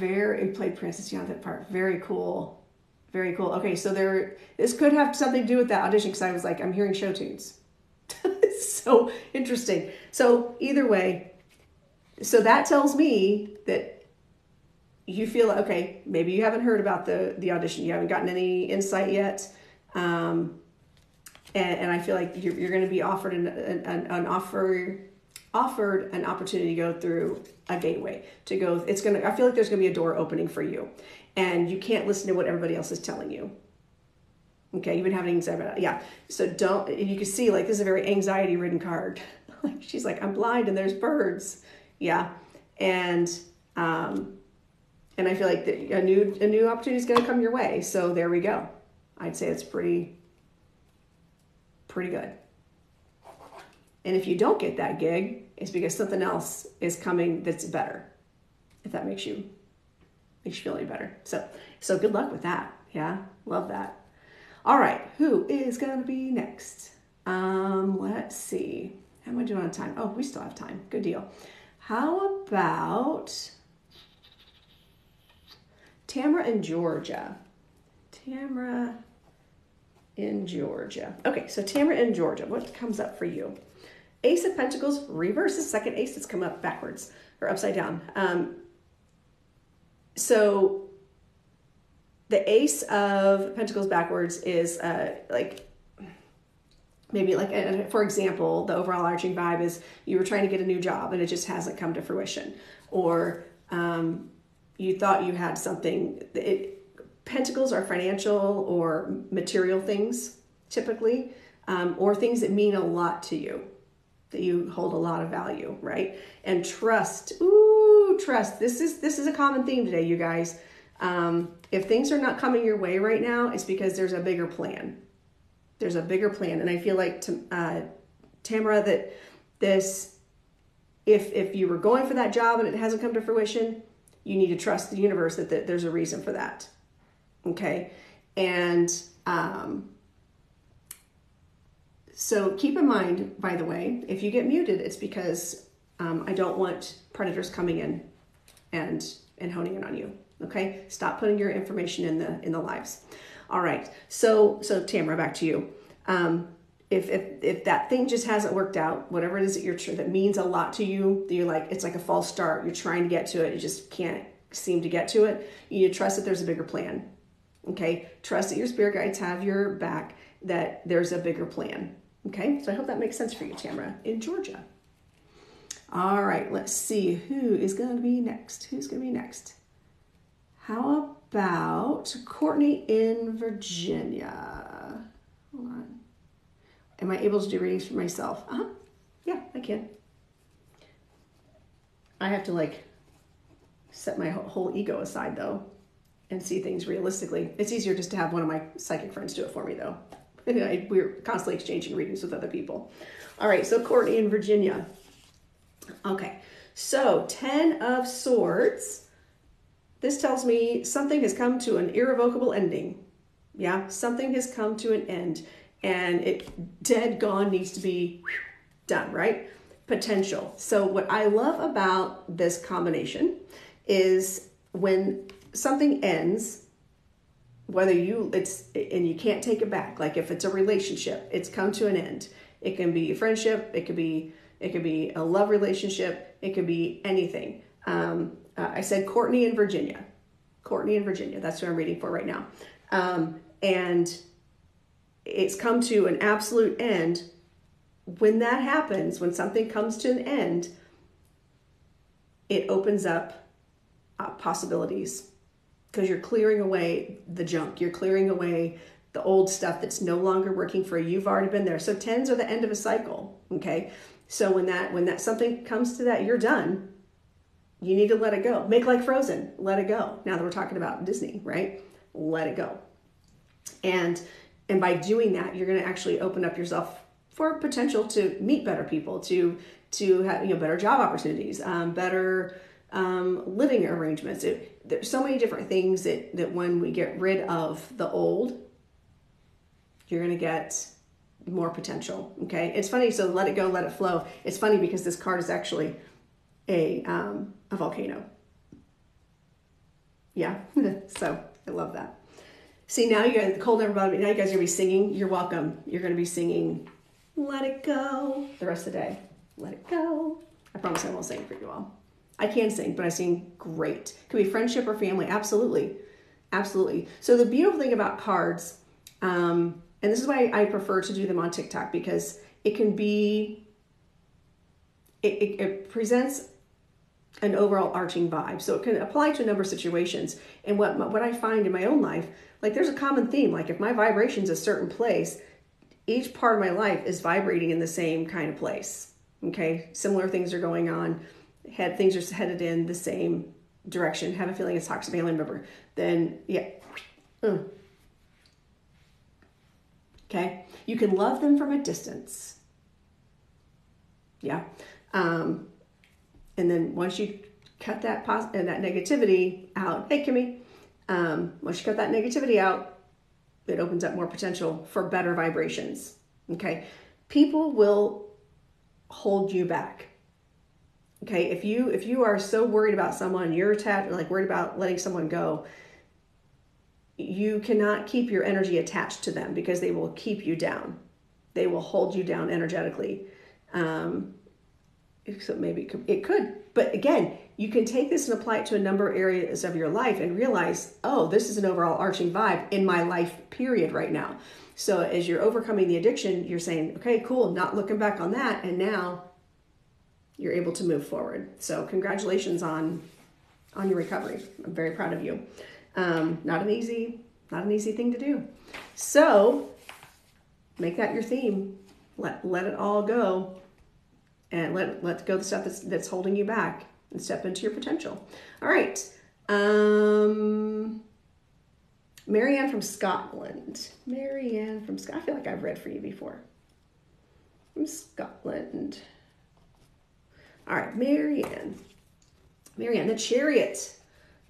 It played Princess Jonathan Park. Very cool. Very cool. Okay, so this could have something to do with that audition, because I was like, I'm hearing show tunes. So interesting. So either way, so that tells me that you feel, okay, maybe you haven't heard about the audition. You haven't gotten any insight yet. And I feel like you're going to be offered an opportunity to go through a gateway to go. I feel like there's going to be a door opening for you, and you can't listen to what everybody else is telling you. Okay. You've been having anxiety about it. Yeah. So you can see, like, this is a very anxiety ridden card. Like, she's like, I'm blind and there's birds. Yeah. And I feel like a new opportunity is going to come your way. So there we go. I'd say it's pretty good. And if you don't get that gig, it's because something else is coming that's better. If that makes you feel any better. So good luck with that. Yeah, love that. All right, who is gonna be next? Let's see. How am I doing on time? Oh, we still have time. Good deal. How about Tamara in Georgia? Tamara in Georgia. Okay, so Tamara in Georgia, what comes up for you? Ace of Pentacles reverse, the second ace that's come up backwards or upside down. So the Ace of Pentacles backwards is for example, the overall arching vibe is you were trying to get a new job and it just hasn't come to fruition, or you thought you had something. Pentacles are financial or material things typically, or things that mean a lot to you, that you hold a lot of value, right? And trust. Ooh, trust. This is a common theme today, you guys. If things are not coming your way right now, it's because there's a bigger plan. There's a bigger plan. And I feel like, Tamara, that if you were going for that job and it hasn't come to fruition, you need to trust the universe that there's a reason for that. Okay. And, so keep in mind, by the way, if you get muted, it's because, I don't want predators coming in and honing in on you. Okay. Stop putting your information in the lives. All right. So Tamara, back to you. If that thing just hasn't worked out, whatever it is that means a lot to you, that you're like, it's like a false start. You're trying to get to it. You just can't seem to get to it. You need to trust that there's a bigger plan. Okay. Trust that your spirit guides have your back, that there's a bigger plan. Okay. So I hope that makes sense for you, Tamara, in Georgia. All right. Let's see who is going to be next. Who's going to be next? How about Courtney in Virginia? Hold on. Am I able to do readings for myself? Yeah, I can. I have to set my whole ego aside though and see things realistically. It's easier just to have one of my psychic friends do it for me though. We're constantly exchanging readings with other people. All right, so Courtney in Virginia. Okay, so 10 of Swords. This tells me something has come to an irrevocable ending. Yeah, something has come to an end and it dead gone needs to be done, right? Potential. So what I love about this combination is when something ends, whether and you can't take it back. Like if it's a relationship, it's come to an end. It can be a friendship. It could be a love relationship. It could be anything. I said Courtney in Virginia. Courtney in Virginia. That's who I'm reading for right now. And it's come to an absolute end. When that happens, when something comes to an end, it opens up possibilities because you're clearing away the junk. You're clearing away the old stuff that's no longer working for you. You've already been there. So 10s are the end of a cycle. Okay. So when that something comes to that, you're done. You need to let it go. Make like Frozen. Let it go. Now that we're talking about Disney, right? Let it go. And by doing that, you're going to actually open up yourself for potential to meet better people, to have better job opportunities, better living arrangements. There's so many different things that when we get rid of the old, you're going to get more potential. Okay, it's funny. So let it go, let it flow. It's funny because this card is actually a volcano. Yeah, so I love that. See, now you guys, the cold never bothered me. Now you guys are gonna be singing. You're welcome. You're gonna be singing "Let It Go" the rest of the day. Let it go. I promise I won't sing for you all. I can sing, but I sing great. Could be friendship or family. Absolutely, absolutely. So the beautiful thing about cards, and this is why I prefer to do them on TikTok, because it can be, it presents an overall arching vibe. So it can apply to a number of situations. And what I find in my own life, like there's a common theme. Like if my vibration's a certain place, each part of my life is vibrating in the same kind of place. Okay. Similar things are going on. Things are headed in the same direction. Have a feeling it's toxic family member. Then yeah. Okay. You can love them from a distance. Yeah. And then once you cut that that negativity out, hey Kimmy, once you cut that negativity out, it opens up more potential for better vibrations. Okay, people will hold you back. Okay, if you are so worried about someone, you're attached, like worried about letting someone go, you cannot keep your energy attached to them because they will keep you down. They will hold you down energetically. So maybe it could, but again, you can take this and apply it to a number of areas of your life and realize, oh, this is an overall arching vibe in my life period right now. So as you're overcoming the addiction, you're saying, okay, cool, not looking back on that. And now you're able to move forward. So congratulations on your recovery. I'm very proud of you. Not an easy thing to do. So make that your theme. Let it all go. And let go the stuff that's holding you back and step into your potential. All right. Marianne from Scotland. Marianne from Scotland. I feel like I've read for you before. From Scotland. All right, Marianne. Marianne, the Chariot.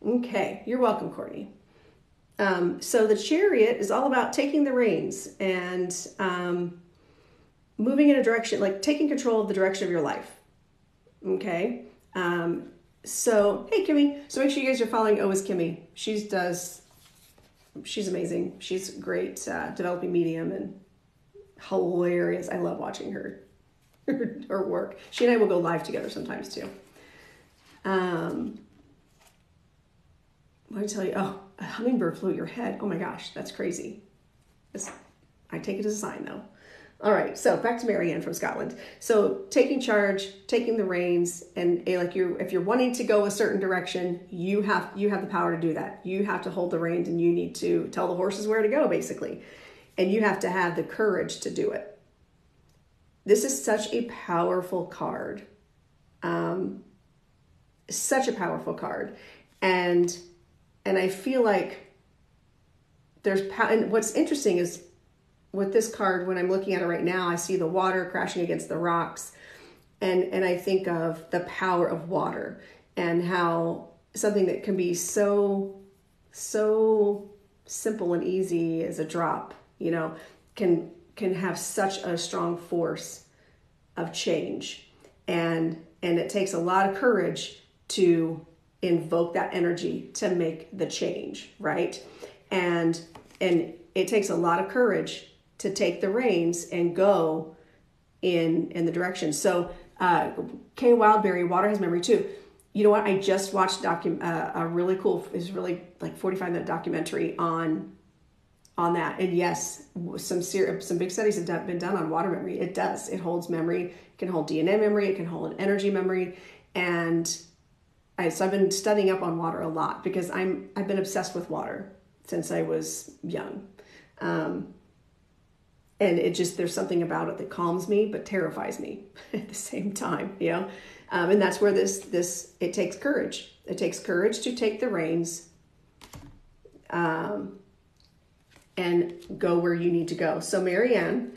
Okay, you're welcome, Courtney. So the Chariot is all about taking the reins and moving in a direction, like taking control of the direction of your life. Okay. So, hey, Kimmy. So make sure you guys are following Oa's Kimmy. She's amazing. She's great, developing medium and hilarious. I love watching her work. She and I will go live together sometimes too. What did I tell you? Oh, a hummingbird flew at your head. Oh my gosh, that's crazy. I take it as a sign though. All right, so back to Marianne from Scotland. So taking charge, taking the reins, and if you're wanting to go a certain direction, you have the power to do that. You have to hold the reins, and you need to tell the horses where to go, basically, and you have to have the courage to do it. This is such a powerful card. such a powerful card. And I feel like there's and what's interesting is with this card, when I'm looking at it right now, I see the water crashing against the rocks, and I think of the power of water and how something that can be so simple and easy as a drop, you know, can have such a strong force of change. And it takes a lot of courage to invoke that energy to make the change, right? And it takes a lot of courage to take the reins and go in the direction. So Kay Wildberry, Water Has Memory Too. You know what? I just watched a really cool, it's really like 45-minute documentary on that. And yes, some big studies have been done on water memory. It does. It holds memory. It can hold DNA memory. It can hold energy memory. And so I've been studying up on water a lot because I've been obsessed with water since I was young. And there's something about it that calms me, but terrifies me at the same time, you know? And that's where it takes courage. It takes courage to take the reins, and go where you need to go. So Marianne,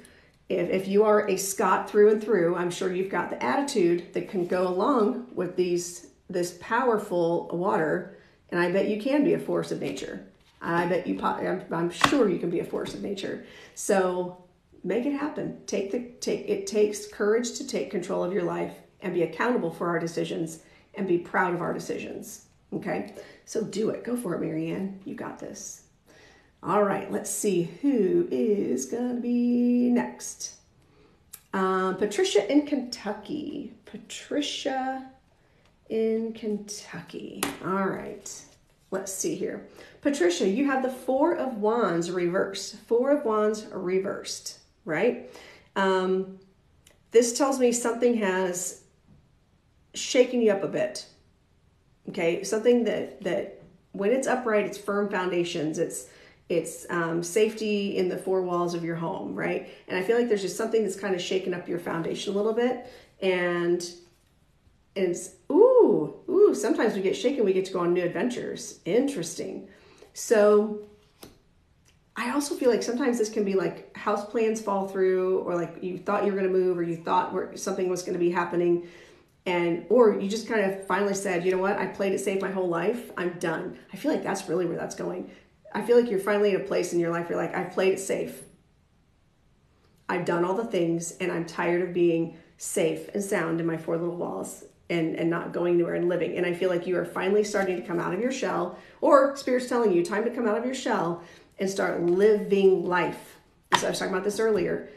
if you are a Scott through and through, I'm sure you've got the attitude that can go along with this powerful water. And I bet you can be a force of nature. I'm sure you can be a force of nature. So make it happen. It takes courage to take control of your life and be accountable for our decisions and be proud of our decisions. Okay? So do it. Go for it, Marianne. You got this. All right. Let's see who is going to be next. Patricia in Kentucky. Patricia in Kentucky. All right. Let's see here. Patricia, you have the Four of Wands reversed. Four of Wands reversed, right? This tells me something has shaken you up a bit. Okay, something that when it's upright, it's firm foundations. It's safety in the four walls of your home, right? And I feel like there's just something that's kind of shaken up your foundation a little bit. And it's, sometimes we get shaken, we get to go on new adventures. Interesting. So I also feel like sometimes this can be like house plans fall through, or like you thought you were going to move, or you thought something was going to be happening. Or you just kind of finally said, you know what, I played it safe my whole life. I'm done. I feel like that's really where that's going. I feel like you're finally at a place in your life where you're like, I've played it safe. I've done all the things, and I'm tired of being safe and sound in my four little walls and not going anywhere and living. And I feel like you are finally starting to come out of your shell, or Spirit's telling you time to come out of your shell and start living life. So I was talking about this earlier.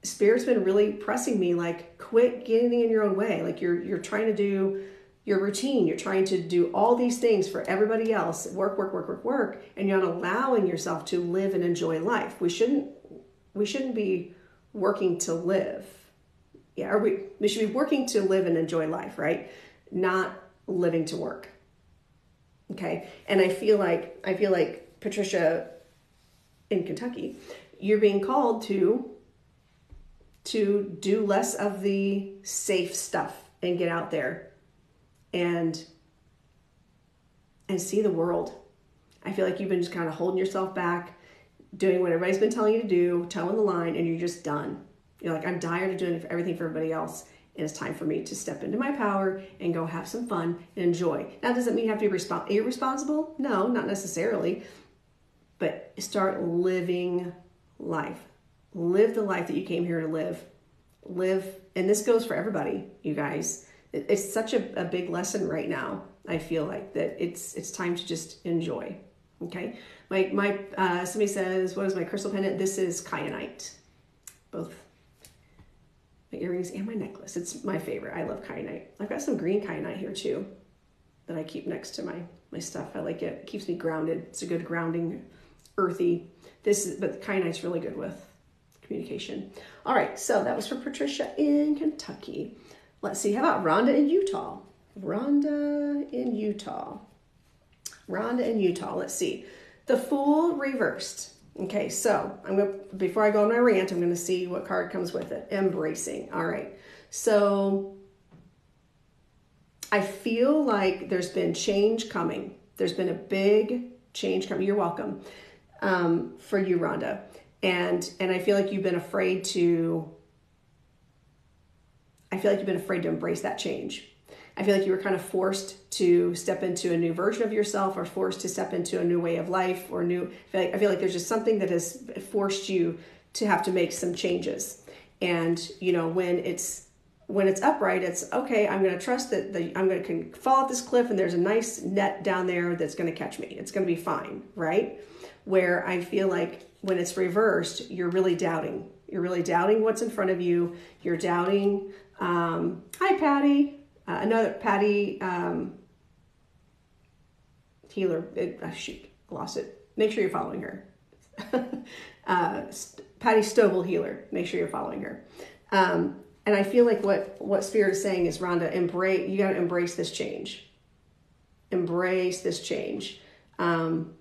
Spirit's been really pressing me, like, quit getting in your own way. Like you're trying to do your routine. You're trying to do all these things for everybody else. Work, and you're not allowing yourself to live and enjoy life. We shouldn't be working to live. Yeah, or we should be working to live and enjoy life, right? Not living to work. Okay? And I feel like Patricia in Kentucky, you're being called to do less of the safe stuff and get out there and see the world. I feel like you've been just kind of holding yourself back, doing what everybody's been telling you to do, toeing the line, and you're just done. You're like, I'm tired of doing everything for everybody else, and it's time for me to step into my power and go have some fun and enjoy. Now, does it mean you have to be irresponsible? No, not necessarily. But start living life. Live the life that you came here to live. And this goes for everybody, you guys. It's such a big lesson right now. I feel like that it's time to just enjoy. Okay. My somebody says, what is my crystal pendant? This is kyanite. Both my earrings and my necklace. It's my favorite. I love kyanite. I've got some green kyanite here too that I keep next to my stuff. I like it. It keeps me grounded. It's a good grounding, earthy. But kyanite's really good with communication. All right, so that was for Patricia in Kentucky. Let's see, how about Rhonda in Utah? Rhonda in Utah. Let's see. The Fool reversed. Okay, so before I go on my rant, I'm going to see what card comes with it. Embracing. All right. So I feel like there's been change coming. There's been a big change coming. You're welcome. For you, Rhonda. And I feel like you've been afraid to embrace that change. I feel like you were kind of forced to step into a new version of yourself, or forced to step into a new way of life, or I feel like there's just something that has forced you to have to make some changes. And, when it's upright, it's okay. I'm going to trust that I'm going to fall off this cliff, and there's a nice net down there that's going to catch me. It's going to be fine, right? Where I feel like when it's reversed, you're really doubting. You're really doubting what's in front of you. You're doubting. Hi, Patty. Another Patty Healer. Lost it. Make sure you're following her. Patty Stovall Healer. Make sure you're following her. And I feel like what Spirit is saying is, Rhonda, you got to embrace this change. Embrace this change. And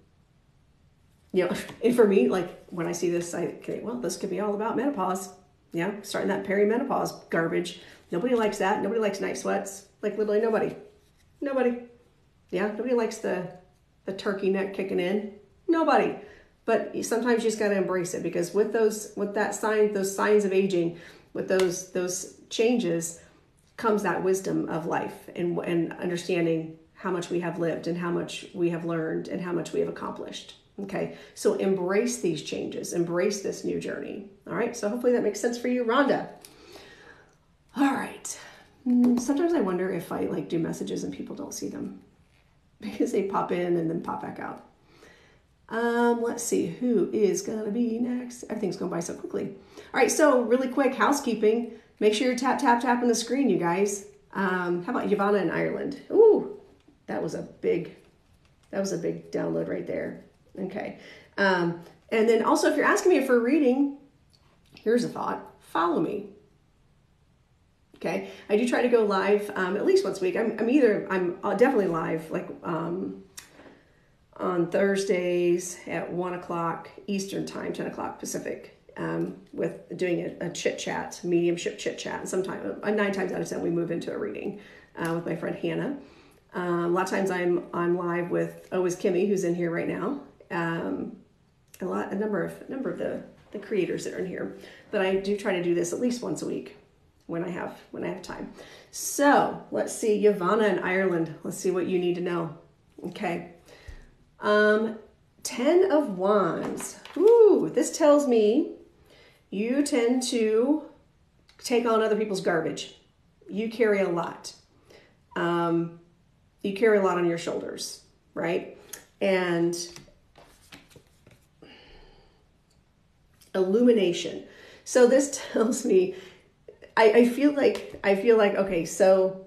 for me, like when I see this, this could be all about menopause. Yeah, starting that perimenopause garbage. Nobody likes that. Nobody likes night sweats. Like literally nobody. Yeah, nobody likes the turkey neck kicking in. Nobody. But sometimes you just got to embrace it, because with those signs of aging, with those changes, comes that wisdom of life and understanding how much we have lived and how much we have learned and how much we have accomplished. Okay, so embrace these changes, embrace this new journey. All right, so hopefully that makes sense for you, Rhonda. All right. Sometimes I wonder if I do messages and people don't see them because they pop in and then pop back out. Let's see who is going to be next. Everything's going by so quickly. All right, so really quick housekeeping. Make sure you're tapping the screen, you guys. How about Yvonne in Ireland? Ooh, that was a big download right there. Okay. And then also, if you're asking me for a reading, here's a thought. Follow me. Okay. I do try to go live at least once a week. I'm definitely live on Thursdays at 1 o'clock Eastern time, 10 o'clock Pacific, with doing a chit chat, mediumship chit chat. And sometimes 9 times out of 10, we move into a reading with my friend Hannah. A lot of times I'm live with Always Kimmy, who's in here right now. A number of the creators that are in here, but I do try to do this at least once a week when I have time. So let's see, Yavanna in Ireland. Let's see what you need to know. Okay. 10 of Wands. Ooh, this tells me you tend to take on other people's garbage. You carry a lot. You carry a lot on your shoulders, right? And illumination. So this tells me, I feel like, okay, so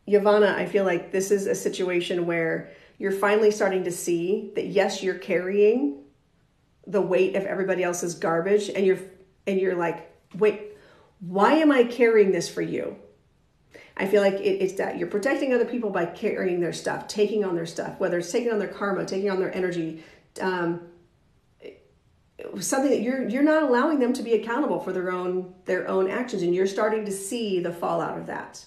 Yavanna, I feel like this is a situation where you're finally starting to see that, yes, you're carrying the weight of everybody else's garbage, and you're like, wait, why am I carrying this for you? I feel like it's that you're protecting other people by carrying their stuff, taking on their stuff, whether it's taking on their karma, taking on their energy, something that you're not allowing them to be accountable for their own actions, and you're starting to see the fallout of that.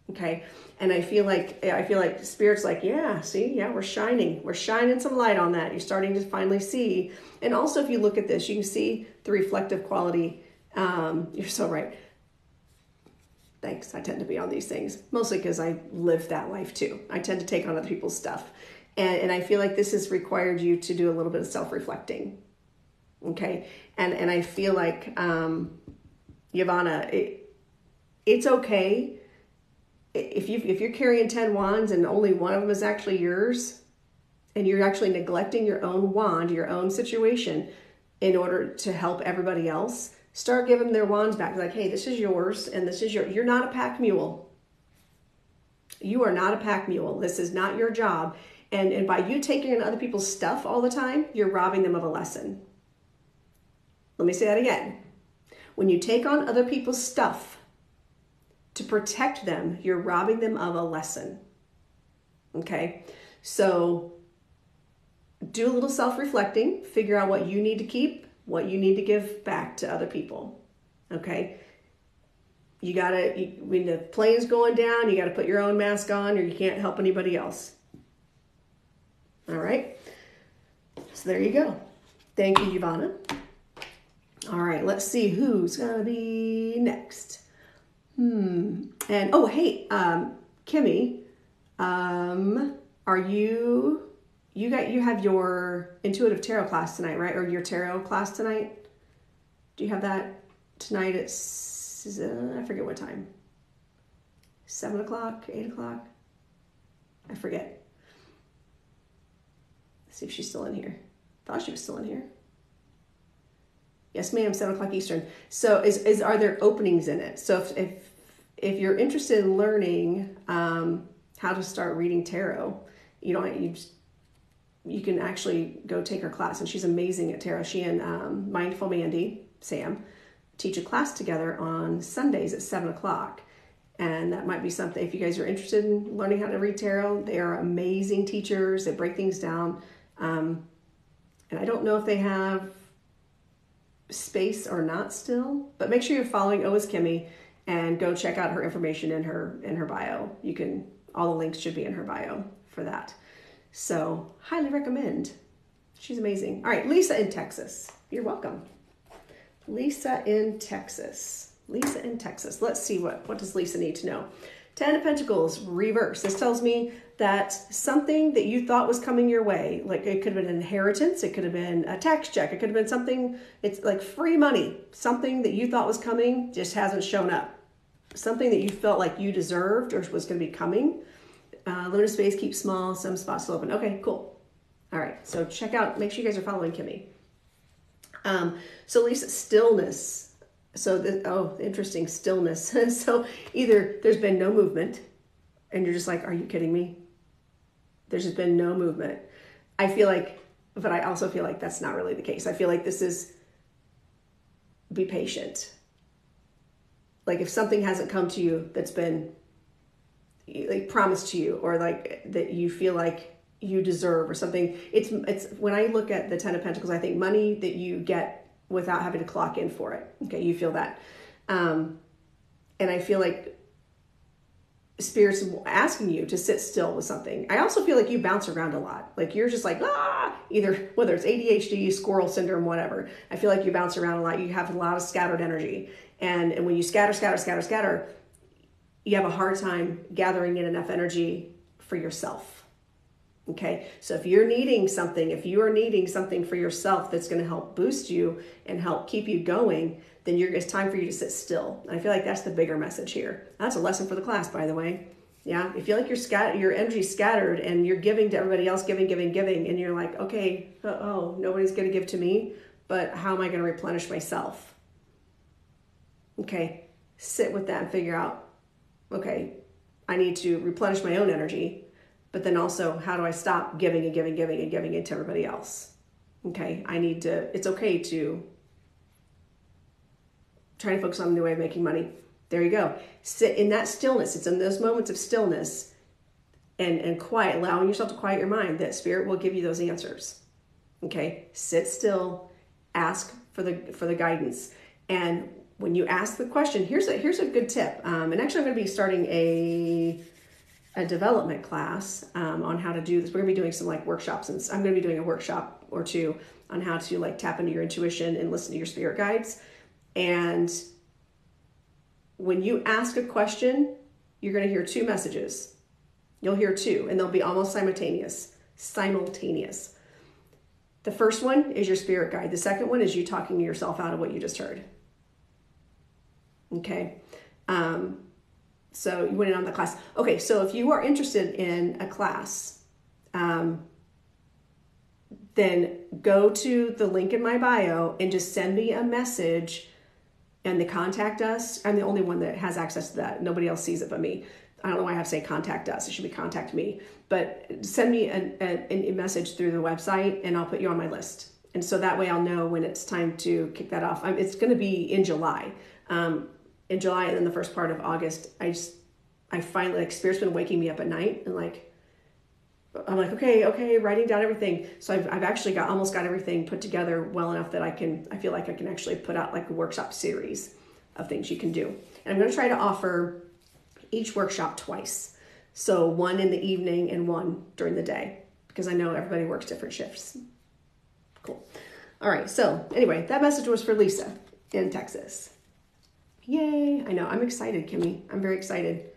Okay. And I feel like Spirit's like, we're shining some light on that. You're starting to finally see. And also, if you look at this, you can see the reflective quality. You're so right. Thanks. I tend to be on these things, mostly because I live that life too. I tend to take on other people's stuff. And I feel like this has required you to do a little bit of self-reflecting. Okay. And I feel like, Yavanna, it's okay. If you're carrying 10 wands and only one of them is actually yours, and you're actually neglecting your own wand, your own situation, in order to help everybody else, start giving them their wands back. Like, hey, this is yours, and this is you're not a pack mule. You are not a pack mule. This is not your job. And by you taking in other people's stuff all the time, you're robbing them of a lesson. Let me say that again. When you take on other people's stuff to protect them, you're robbing them of a lesson. Okay? So do a little self-reflecting, figure out what you need to keep, what you need to give back to other people. Okay? when the plane's going down, you gotta put your own mask on, or you can't help anybody else. All right. So there you go. Thank you, Ivana. All right, let's see who's gonna be next. And oh, hey, Kimmy, are you have your intuitive tarot class tonight, right? Or your tarot class tonight? Do you have that tonight at I forget what time? 7 o'clock, 8 o'clock? I forget. Let's see if she's still in here. Thought she was still in here. Yes, ma'am, 7 o'clock Eastern. So are there openings in it? So if you're interested in learning how to start reading tarot, you can actually go take her class, and she's amazing at tarot. She and Mindful Mandy, Sam, teach a class together on Sundays at 7 o'clock. And that might be something, if you guys are interested in learning how to read tarot, they are amazing teachers. They break things down. And I don't know if they have space or not still, but make sure you're following O as Kimmy and go check out her information in her bio. All the links should be in her bio for that. So highly recommend. She's amazing. All right, Lisa in Texas. You're welcome. Lisa in Texas. Lisa in Texas. Let's see what does Lisa need to know. 10 of Pentacles, reverse. This tells me that something that you thought was coming your way, like it could have been an inheritance, it could have been a tax check, it could have been something, it's like free money, something that you thought was coming just hasn't shown up. Something that you felt like you deserved or was going to be coming. Limited space, keep small, some spots still open. Okay, cool. All right, so check out, make sure you guys are following Kimmy. So Lisa, stillness. So, interesting, stillness. So either there's been no movement and you're just like, are you kidding me? There's just been no movement. But I also feel like that's not really the case. I feel like this is be patient. Like if something hasn't come to you that's been like promised to you, or like that you feel like you deserve or something, it's when I look at the 10 of Pentacles, I think money that you get without having to clock in for it. Okay, you feel that. And I feel like Spirit's asking you to sit still with something. I also feel like you bounce around a lot. Like you're just like, either whether it's ADHD, squirrel syndrome, whatever. I feel like you bounce around a lot. You have a lot of scattered energy. And when you scatter, you have a hard time gathering in enough energy for yourself. Okay, so if you are needing something for yourself that's going to help boost you and help keep you going, then it's time for you to sit still. And I feel like that's the bigger message here. That's a lesson for the class, by the way. Yeah, if you feel like your energy's scattered and you're giving to everybody else, giving, and you're like, okay, nobody's going to give to me, but how am I going to replenish myself? Okay, sit with that and figure out, okay, I need to replenish my own energy. But then also, how do I stop giving it to everybody else? Okay, it's okay to try to focus on a new way of making money. There you go. Sit in that stillness. It's in those moments of stillness and quiet, allowing yourself to quiet your mind, that Spirit will give you those answers. Okay, sit still, ask for the guidance. And when you ask the question, here's a good tip. And actually I'm going to be starting a development class on how to do this. We're gonna be doing some like workshops, and I'm gonna be doing a workshop or two on how to like tap into your intuition and listen to your spirit guides. And when you ask a question, you're gonna hear two messages. You'll hear two, and they'll be almost simultaneous. The first one is your spirit guide. The second one is you talking yourself out of what you just heard. Okay. So you went in on the class. Okay, so if you are interested in a class, then go to the link in my bio and just send me a message and contact us. I'm the only one that has access to that. Nobody else sees it but me. I don't know why I have to say contact us. It should be contact me. But send me a message through the website and I'll put you on my list. And so that way I'll know when it's time to kick that off. It's going to be in July. In July and then the first part of August, I finally, like, Spirit's been waking me up at night and I'm like, okay, writing down everything. So I've actually almost got everything put together well enough that I feel like I can actually put out like a workshop series of things you can do. And I'm going to try to offer each workshop twice. So one in the evening and one during the day, because I know everybody works different shifts. Cool. All right. So anyway, that message was for Lisa in Texas. Yay. I know. I'm excited, Kimmy. I'm very excited.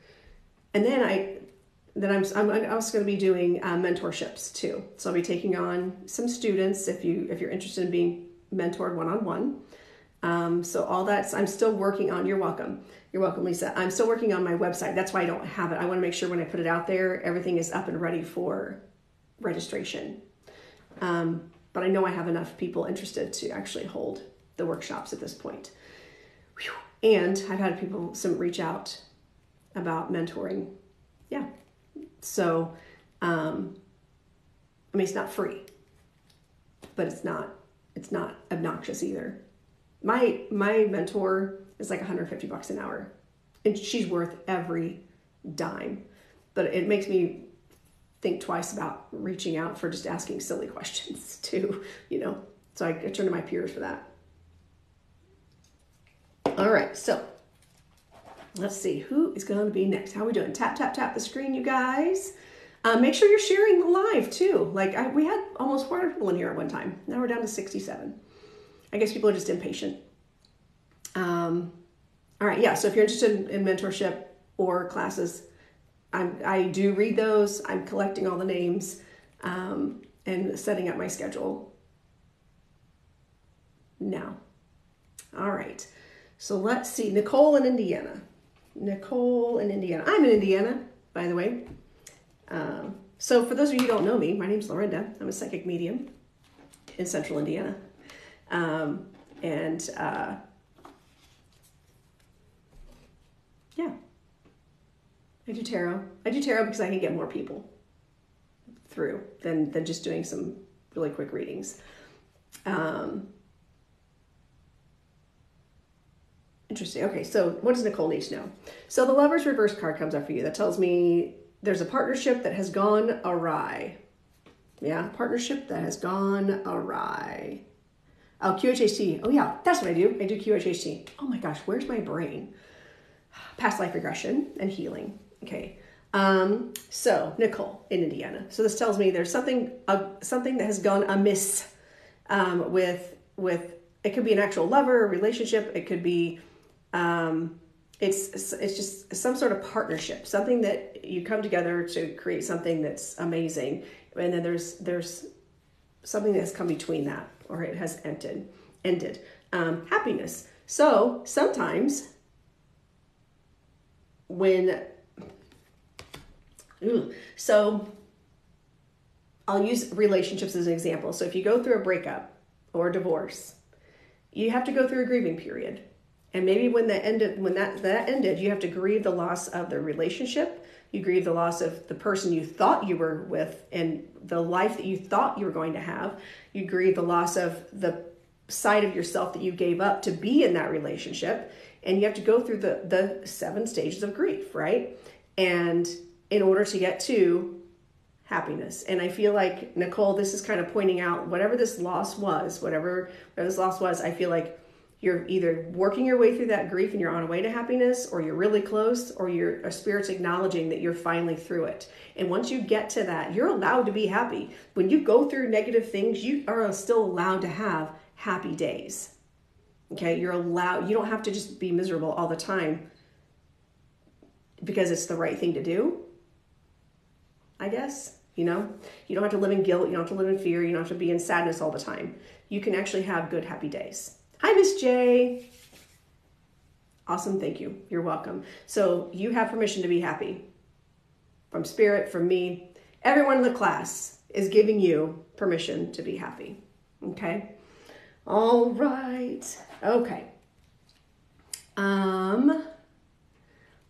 And then I'm also going to be doing mentorships too. So I'll be taking on some students if you're interested in being mentored one-on-one. So all that's, I'm still working on. You're welcome. You're welcome, Lisa. I'm still working on my website. That's why I don't have it. I want to make sure when I put it out there, everything is up and ready for registration. But I know I have enough people interested to actually hold the workshops at this point. Whew. And I've had some reach out about mentoring. Yeah. So, I mean, it's not free, but it's not obnoxious either. My mentor is like $150 an hour, and she's worth every dime, but it makes me think twice about reaching out for just asking silly questions too, so I turn to my peers for that. All right. So let's see who is going to be next. How are we doing? Tap, tap, tap the screen, you guys. Make sure you're sharing the live too. We had almost 400 people in here at one time. Now we're down to 67. I guess people are just impatient. All right. Yeah. So if you're interested in mentorship or classes, I do read those. I'm collecting all the names, and setting up my schedule now. All right. So let's see. Nicole in Indiana. I'm in Indiana, by the way. So for those of you who don't know me, my name's Lorinda. I'm a psychic medium in central Indiana. Yeah, I do tarot. I do tarot because I can get more people through than just doing some really quick readings. Interesting. Okay, so what does Nicole need to know? So the Lover's Reverse card comes up for you. That tells me there's a partnership that has gone awry. Yeah, partnership that has gone awry. Oh, QHHT. Oh yeah, that's what I do. I do QHHT. Oh my gosh, where's my brain? Past life regression and healing. Okay. So Nicole in Indiana. So this tells me there's something that has gone amiss with it could be an actual lover, a relationship. It could be it's just some sort of partnership, something that you come together to create something that's amazing, and then there's something that's come between that, or it has ended. Happiness. So sometimes so I'll use relationships as an example. So if you go through a breakup or a divorce, you have to go through a grieving period. And maybe when that ended, you have to grieve the loss of the relationship. You grieve the loss of the person you thought you were with and the life that you thought you were going to have. You grieve the loss of the side of yourself that you gave up to be in that relationship. And you have to go through the 7 stages of grief, right? And in order to get to happiness. And I feel like, Nicole, this is kind of pointing out whatever this loss was, I feel like you're either working your way through that grief and you're on a way to happiness, or you're really close, or your spirit's acknowledging that you're finally through it. And once you get to that, you're allowed to be happy. When you go through negative things, you are still allowed to have happy days. Okay, you're allowed, you don't have to just be miserable all the time because it's the right thing to do, I guess. You don't have to live in guilt, you don't have to live in fear, you don't have to be in sadness all the time. You can actually have good, happy days. Hi, Miss J. Awesome, thank you. You're welcome. So you have permission to be happy. From Spirit, from me. Everyone in the class is giving you permission to be happy. Okay? All right. Okay.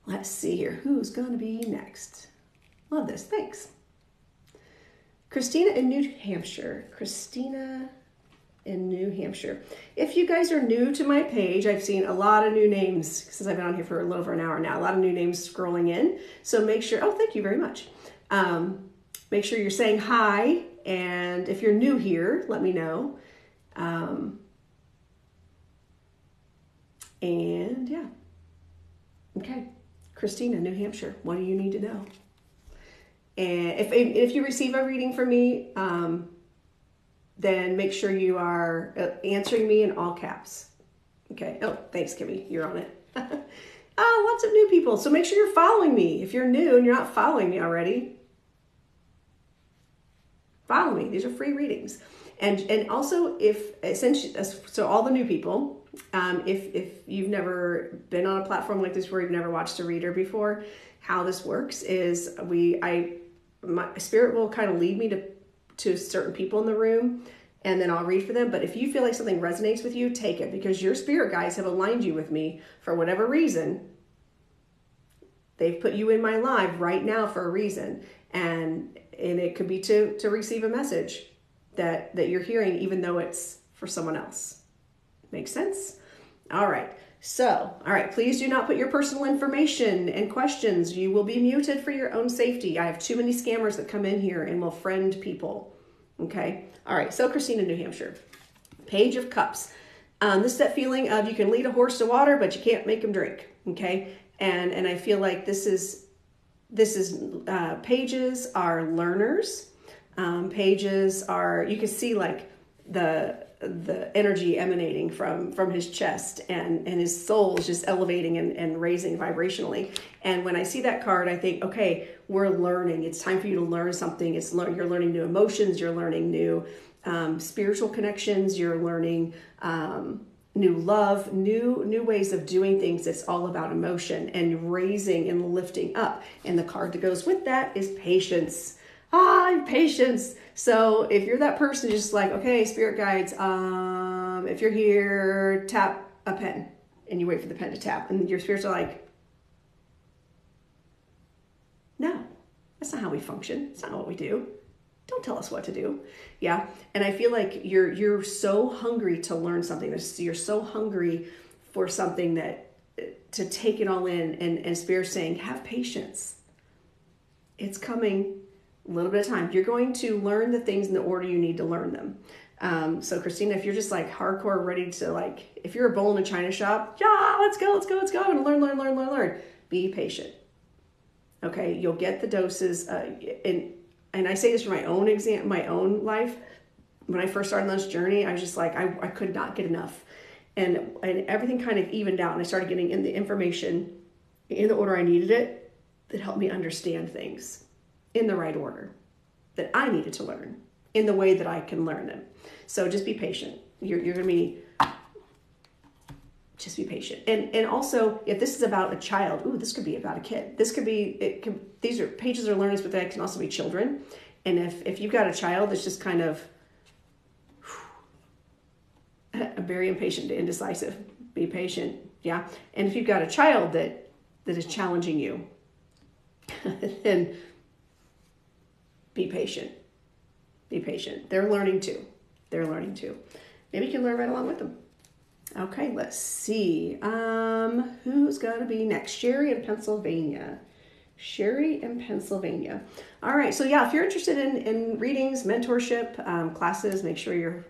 Let's see here. Who's going to be next? Love this. Thanks. Christina in New Hampshire. If you guys are new to my page, I've seen a lot of new names since I've been on here for a little over an hour now. A lot of new names scrolling in. So make sure, thank you very much. Make sure you're saying hi. And if you're new here, let me know. And yeah. Christina, New Hampshire. What do you need to know? And if you receive a reading from me, then make sure you are answering me in all caps. Okay. Oh, thanks, Kimmy. You're on it. Lots of new people. So make sure you're following me. If you're new and you're not following me already, follow me. These are free readings. And also, so all the new people, if you've never been on a platform like this where you've never watched a reader before, how this works is my spirit will kind of lead me to certain people in the room, and then I'll read for them. But if you feel like something resonates with you, take it, because your spirit guides have aligned you with me for whatever reason. They've put you in my live right now for a reason, and it could be to receive a message that you're hearing, even though it's for someone else. Makes sense? All right. So, all right, please do not put your personal information and questions. You will be muted for your own safety. I have too many scammers that come in here and will friend people. Okay. All right. So, Christina, New Hampshire, Page of Cups. This is that feeling of you can lead a horse to water, but you can't make him drink. Okay. And I feel like this is pages are learners. Pages are, you can see like the energy emanating from his chest, and his soul is just elevating and raising vibrationally. And when I see that card, I think, okay, we're learning. It's time for you to learn something. You're learning new emotions. You're learning new spiritual connections. You're learning new love, new ways of doing things. It's all about emotion and raising and lifting up. And the card that goes with that is patience. Patience. So if you're that person just like, okay, spirit guides, if you're here, tap a pen, and you wait for the pen to tap, and your spirits are like, no, that's not how we function. It's not what we do. Don't tell us what to do. Yeah. And I feel like you're so hungry to learn something. You're so hungry for something that to take it all in, and Spirit's saying, have patience. It's coming. A little bit of time. You're going to learn the things in the order you need to learn them. So Christina, if you're just like hardcore ready to like, if you're a bull in a china shop, yeah, let's go. And learn. Be patient. Okay. You'll get the doses. And I say this for my own life. When I first started on this journey, I was just like, I could not get enough. And everything kind of evened out, and I started getting in the information in the order I needed it that helped me understand things in the right order that I needed to learn in the way that I can learn them. So just be patient. You're going to be, just be patient. And also, if this is about a child, this could be about a kid. These are pages are learners, but they can also be children. And if you've got a child that's just kind of very impatient to indecisive, be patient. Yeah. And if you've got a child that is challenging you, then be patient. Be patient. They're learning too. Maybe you can learn right along with them. Okay, let's see. Who's going to be next? Sherry in Pennsylvania. All right, so yeah, if you're interested in readings, mentorship, classes, make sure you're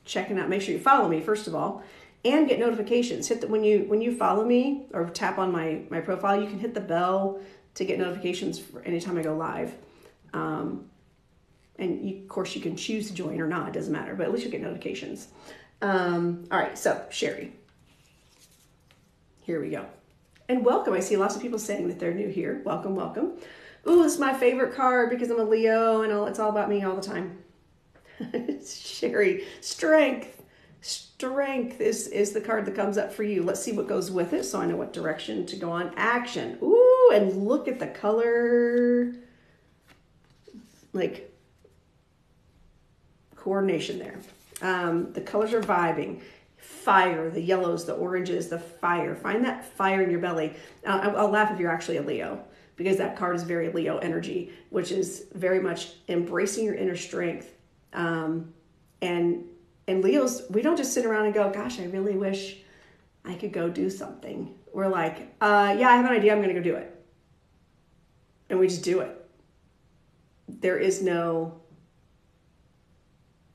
checking out. Make sure you follow me, first of all, and get notifications. When you follow me or tap on my profile, you can hit the bell to get notifications for anytime I go live. Of course, you can choose to join or not. It doesn't matter, but at least you get notifications. All right, so Sherry. Here we go. And welcome. I see lots of people saying that they're new here. Welcome. Ooh, it's my favorite card because I'm a Leo and it's all about me all the time. Sherry, strength. Strength is the card that comes up for you. Let's see what goes with it so I know what direction to go on. Action. Ooh, and look at the color. Like coordination there. The colors are vibing. Fire, the yellows, the oranges, the fire. Find that fire in your belly. I'll laugh if you're actually a Leo, because that card is very Leo energy, which is very much embracing your inner strength. And Leos, we don't just sit around and go, gosh, I really wish I could go do something. We're like, yeah, I have an idea. I'm going to go do it. And we just do it. There is no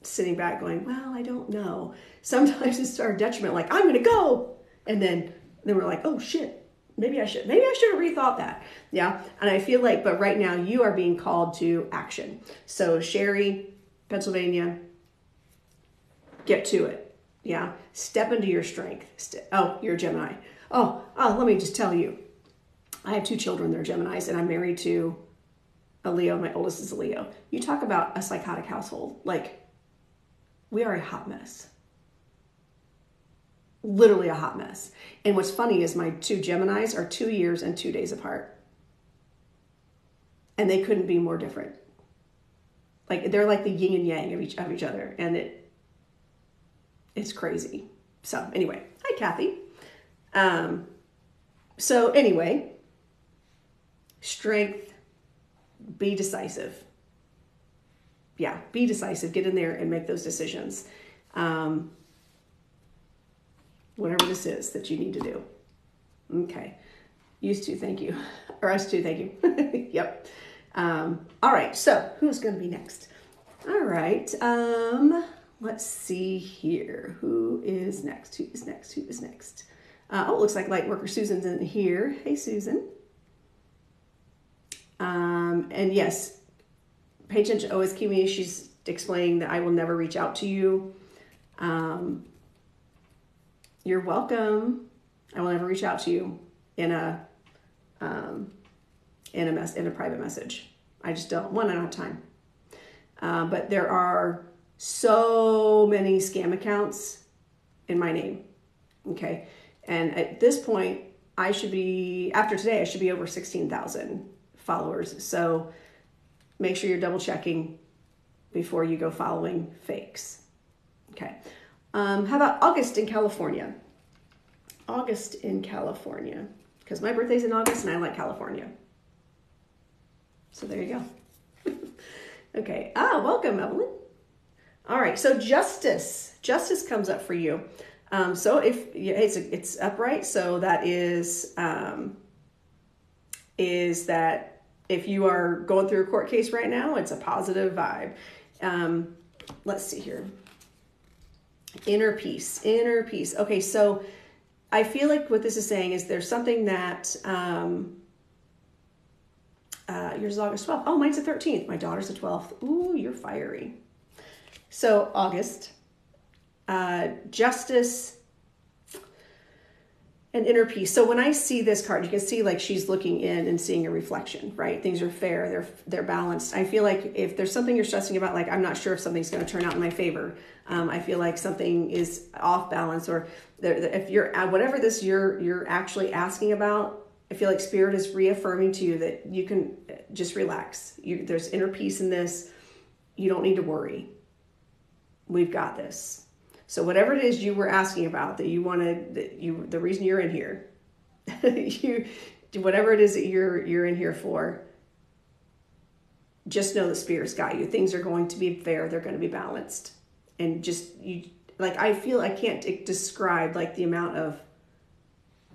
sitting back going, well, I don't know. Sometimes it's our detriment, like, I'm going to go. And then we're like, oh shit, maybe I should have rethought that. Yeah. And I feel like, but right now you are being called to action. So Sherry, Pennsylvania, get to it. Yeah. Step into your strength. You're a Gemini. Let me just tell you, I have 2 children. They're Geminis, and I'm married to a Leo. My oldest is a Leo. You talk about a psychotic household. Like, we are a hot mess. Literally a hot mess. And what's funny is my 2 Geminis are 2 years and 2 days apart. And they couldn't be more different. Like, they're like the yin and yang of each other. And it's crazy. So anyway, hi, Kathy. So anyway, strength, be decisive. Yeah, be decisive. Get in there and make those decisions. Whatever this is that you need to do. Okay. Used to, thank you. Or us too, thank you. Yep. All right, so who's going to be next? All right. Let's see here. Who is next? It looks like Lightworker Susan's in here. Hey, Susan. And yes, pay attention to OSQ. She's explaining that I will never reach out to you. You're welcome. I will never reach out to you in a private message. I just don't. I don't have time. But there are so many scam accounts in my name. Okay. And at this point, after today, I should be over 16,000 followers. So make sure you're double checking before you go following fakes. Okay. How about August in California? August in California. Because my birthday's in August and I like California. So there you go. Okay. Welcome, Evelyn. All right. So Justice comes up for you. So if it's upright, so that is that if you are going through a court case right now, it's a positive vibe. Let's see here. Inner peace. Okay, so I feel like what this is saying is there's something that yours is August 12th. Oh, mine's the 13th. My daughter's the 12th. Ooh, you're fiery. So August, justice, and inner peace. So when I see this card, you can see like she's looking in and seeing a reflection, right? Things are fair. They're balanced. I feel like if there's something you're stressing about, like I'm not sure if something's going to turn out in my favor. I feel like something is off balance, or if you're whatever this you're actually asking about. I feel like Spirit is reaffirming to you that you can just relax. There's inner peace in this. You don't need to worry. We've got this. So whatever it is you were asking about that you wanted, the reason you're in here, whatever it is that you're in here for, just know the Spirit's got you. Things are going to be fair. They're going to be balanced. And I feel I can't describe like the amount of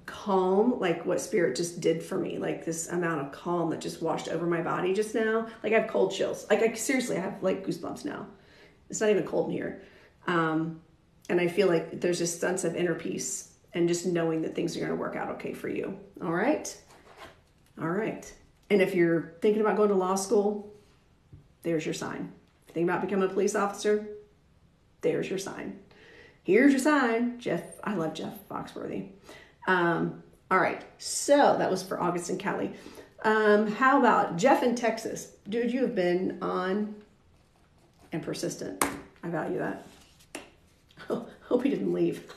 calm, like what Spirit just did for me, like this amount of calm that just washed over my body just now. Like I have cold chills. Like I seriously have like goosebumps now. It's not even cold in here. And I feel like there's this sense of inner peace and just knowing that things are going to work out okay for you. All right. And if you're thinking about going to law school, there's your sign. If you're thinking about becoming a police officer, there's your sign. Here's your sign, Jeff. I love Jeff Foxworthy. All right. So that was for August and Cali. How about Jeff in Texas? Dude, you have been on and persistent. I value that. Oh, hope he didn't leave.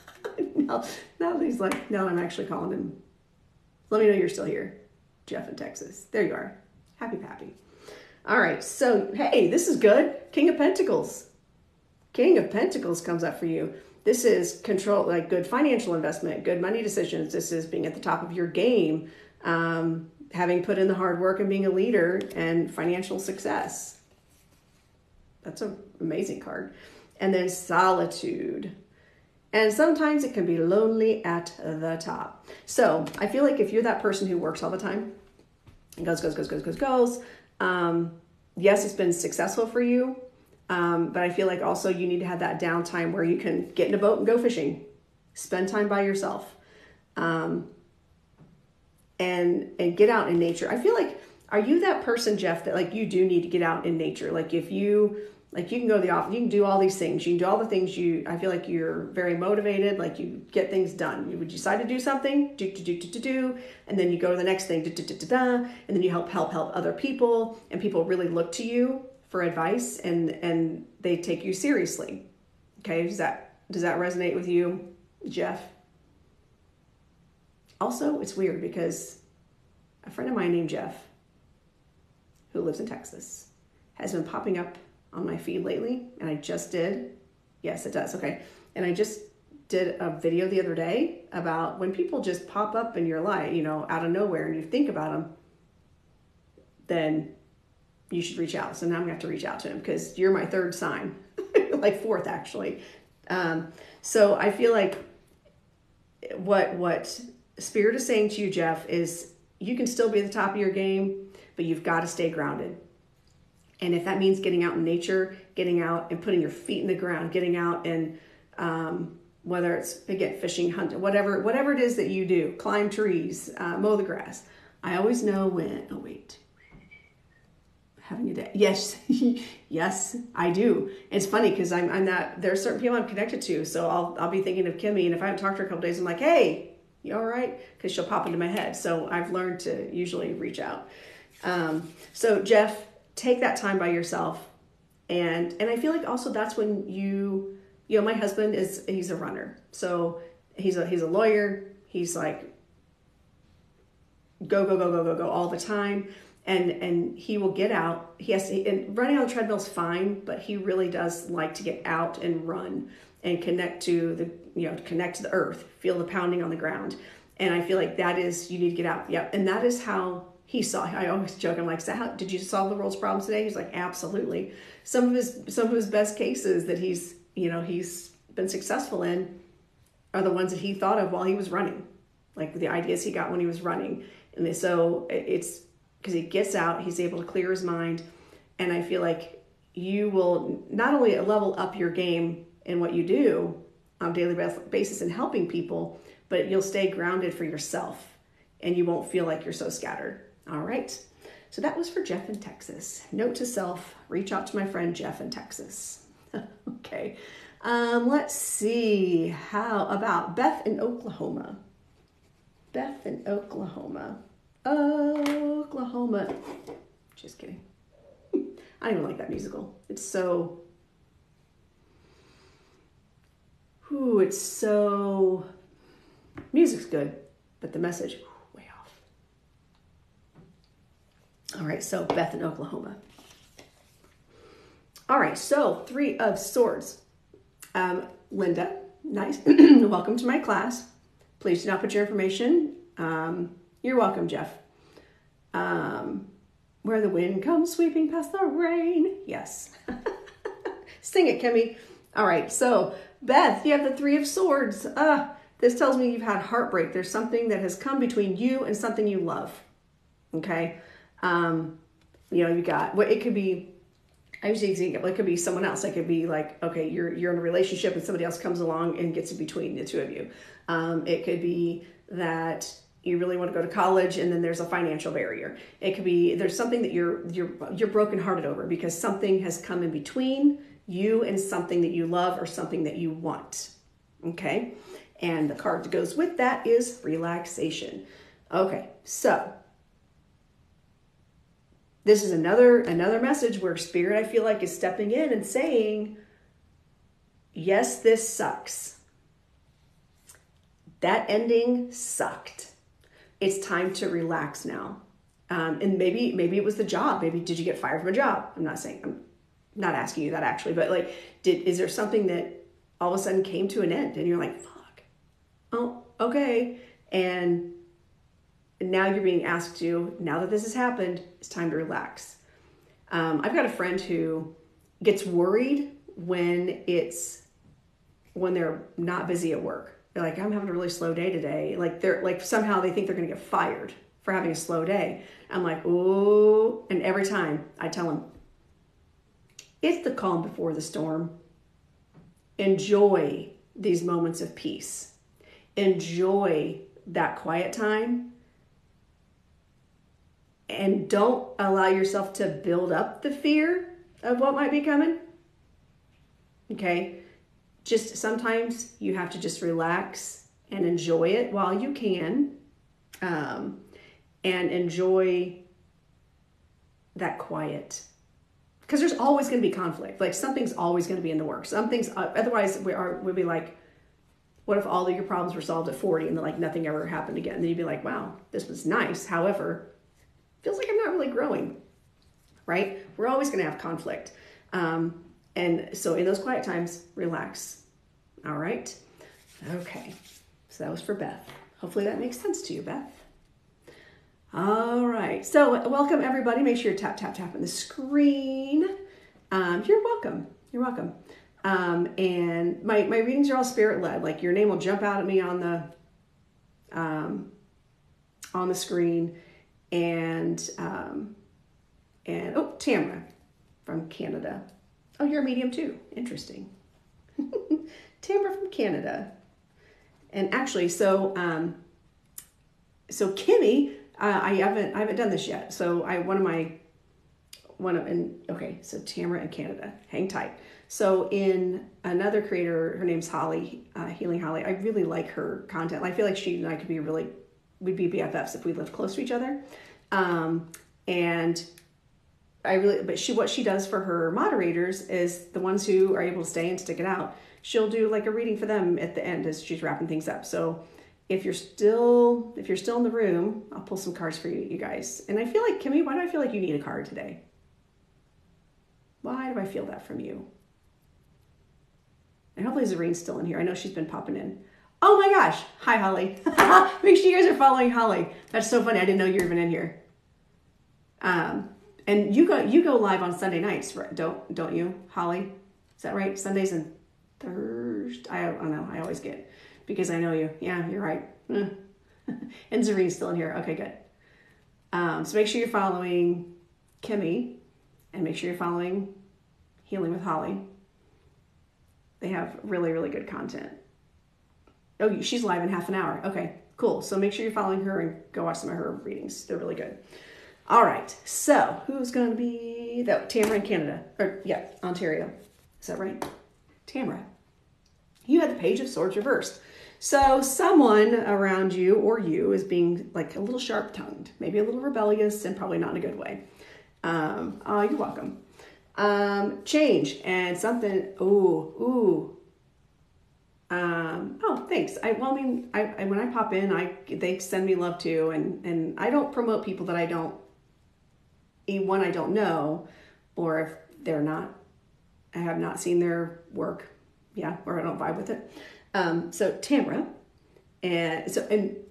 now I'm actually calling him. Let me know you're still here. Jeff in Texas. There you are. Happy Pappy. All right. So, hey, this is good. King of Pentacles. King of Pentacles comes up for you. This is control, like good financial investment, good money decisions. This is being at the top of your game, having put in the hard work and being a leader and financial success. That's an amazing card. And then solitude. And sometimes it can be lonely at the top. So I feel like if you're that person who works all the time and goes, yes, it's been successful for you. But I feel like also you need to have that downtime where you can get in a boat and go fishing, spend time by yourself. and get out in nature. I feel like, are you that person, Jeff, that like you do need to get out in nature? Like if you, like you can go to the office, you can do all these things, you can do all the things I feel like you're very motivated, like you get things done. You would decide to do something, do, and then you go to the next thing, and then you help other people, and people really look to you for advice, and they take you seriously. Okay, does that resonate with you, Jeff? Also, it's weird because a friend of mine named Jeff, who lives in Texas, has been popping up on my feed lately, and I just did. Yes, it does. Okay. And I just did a video the other day about when people just pop up in your life, out of nowhere, and you think about them, then you should reach out. So now I'm gonna have to reach out to him because you're my third sign, like fourth actually. So I feel like what Spirit is saying to you, Jeff, is you can still be at the top of your game, but you've got to stay grounded. And if that means getting out in nature, getting out and putting your feet in the ground, getting out and whether it's, again, fishing, hunting, whatever it is that you do, climb trees, mow the grass. I always know when, having a day. Yes, yes, I do. It's funny because I'm that, there are certain people I'm connected to. So I'll be thinking of Kimmy, and if I haven't talked to her a couple days, I'm like, hey, you all right? Because she'll pop into my head. So I've learned to usually reach out. So Jeff, take that time by yourself. And I feel like also that's when my husband he's a runner. So he's a lawyer. He's like, go all the time. And he will get out. And running on the treadmill is fine, but he really does like to get out and run and connect to the earth, feel the pounding on the ground. And I feel like that is, you need to get out. Yep. And that is how he saw. I always joke. I'm like, so did you solve the world's problems today? He's like, absolutely. Some of his best cases that he's been successful in are the ones that he thought of while he was running, like the ideas he got when he was running. And so it's because he gets out, he's able to clear his mind. And I feel like you will not only level up your game in what you do on a daily basis in helping people, but you'll stay grounded for yourself and you won't feel like you're so scattered. All right. So that was for Jeff in Texas. Note to self, reach out to my friend Jeff in Texas. Okay. Let's see. How about Beth in Oklahoma? Beth in Oklahoma. Oklahoma. Just kidding. I don't even like that musical. It's so... music's good, but the message, way off. All right, so Beth in Oklahoma. All right, so 3 of Swords. Linda, nice. Welcome to my class. Please do not put your information. You're welcome, Jeff. Where the wind comes sweeping past the rain. Yes. Sing it, Kimmy. All right, so Beth, you have the 3 of Swords. This tells me you've had heartbreak. There's something that has come between you and something you love. Okay. You got, well, it could be, I usually think it could be someone else. It could be like, okay, you're in a relationship and somebody else comes along and gets in between the 2 of you. It could be that you really want to go to college and then there's a financial barrier. It could be, there's something that you're brokenhearted over because something has come in between you and something that you love or something that you want. Okay. And the card that goes with that is relaxation. Okay. So this is another message where Spirit, I feel like, is stepping in and saying, yes, this sucks. That ending sucked. It's time to relax now. And maybe it was the job. Maybe did you get fired from a job? I'm not asking you that actually, but like, is there something that all of a sudden came to an end and you're like, fuck, oh, okay. And now you're being asked to, now that this has happened, it's time to relax. I've got a friend who gets worried when they're not busy at work. They're like, I'm having a really slow day today. Like somehow they think they're going to get fired for having a slow day. I'm like, oh, and every time I tell them, it's the calm before the storm. Enjoy these moments of peace. Enjoy that quiet time and don't allow yourself to build up the fear of what might be coming. Okay. Just sometimes you have to just relax and enjoy it while you can, and enjoy that quiet. Because there's always going to be conflict. Like something's always going to be in the works. Some things, otherwise we'd be like, what if all of your problems were solved at 40 and then like nothing ever happened again? And then you'd be like, wow, this was nice. However, feels like I'm not really growing, right? We're always going to have conflict. And so in those quiet times, relax. All right. Okay. So that was for Beth. Hopefully that makes sense to you, Beth. All right. So welcome everybody. Make sure you're tapping the screen. You're welcome. You're welcome. And my readings are all spirit led. Like your name will jump out at me on the screen. And oh, Tamara from Canada. Oh, you're a medium too. Interesting. Tamara from Canada. And actually, so Kimmy, I haven't done this yet. So okay, so Tamara in Canada, hang tight. So in another creator, her name's Holly, Healing Holly. I really like her content. I feel like she and I could be we'd be BFFs if we lived close to each other. And what she does for her moderators is the ones who are able to stay and stick it out. She'll do like a reading for them at the end as she's wrapping things up. So if you're still in the room, I'll pull some cards for you guys. And I feel like, Kimmy, why do I feel like you need a card today? Why do I feel that from you? And hopefully Zarene's still in here. I know she's been popping in. Oh my gosh. Hi, Holly. Make sure you guys are following Holly. That's so funny. I didn't know you were even in here. And you go live on Sunday nights, right? Don't you, Holly? Is that right? Sundays and Thursdays? I don't know. I always get, because I know you. Yeah, you're right. And Zarene's still in here. Okay, good. So make sure you're following Kimmy, and make sure you're following Healing with Holly. They have really, really good content. Oh, she's live in half an hour. Okay, cool. So make sure you're following her and go watch some of her readings. They're really good. All right. So who's going to be that? Tamara in Canada. Or yeah, Ontario. Is that right? Tamara. You had the Page of Swords reversed. So someone around you or you is being like a little sharp-tongued, maybe a little rebellious, and probably not in a good way. You're welcome. Change and something. Oh, thanks. When I pop in, they send me love too, and I don't promote people that I don't know, or if I have not seen their work, or I don't vibe with it. So Tamara, and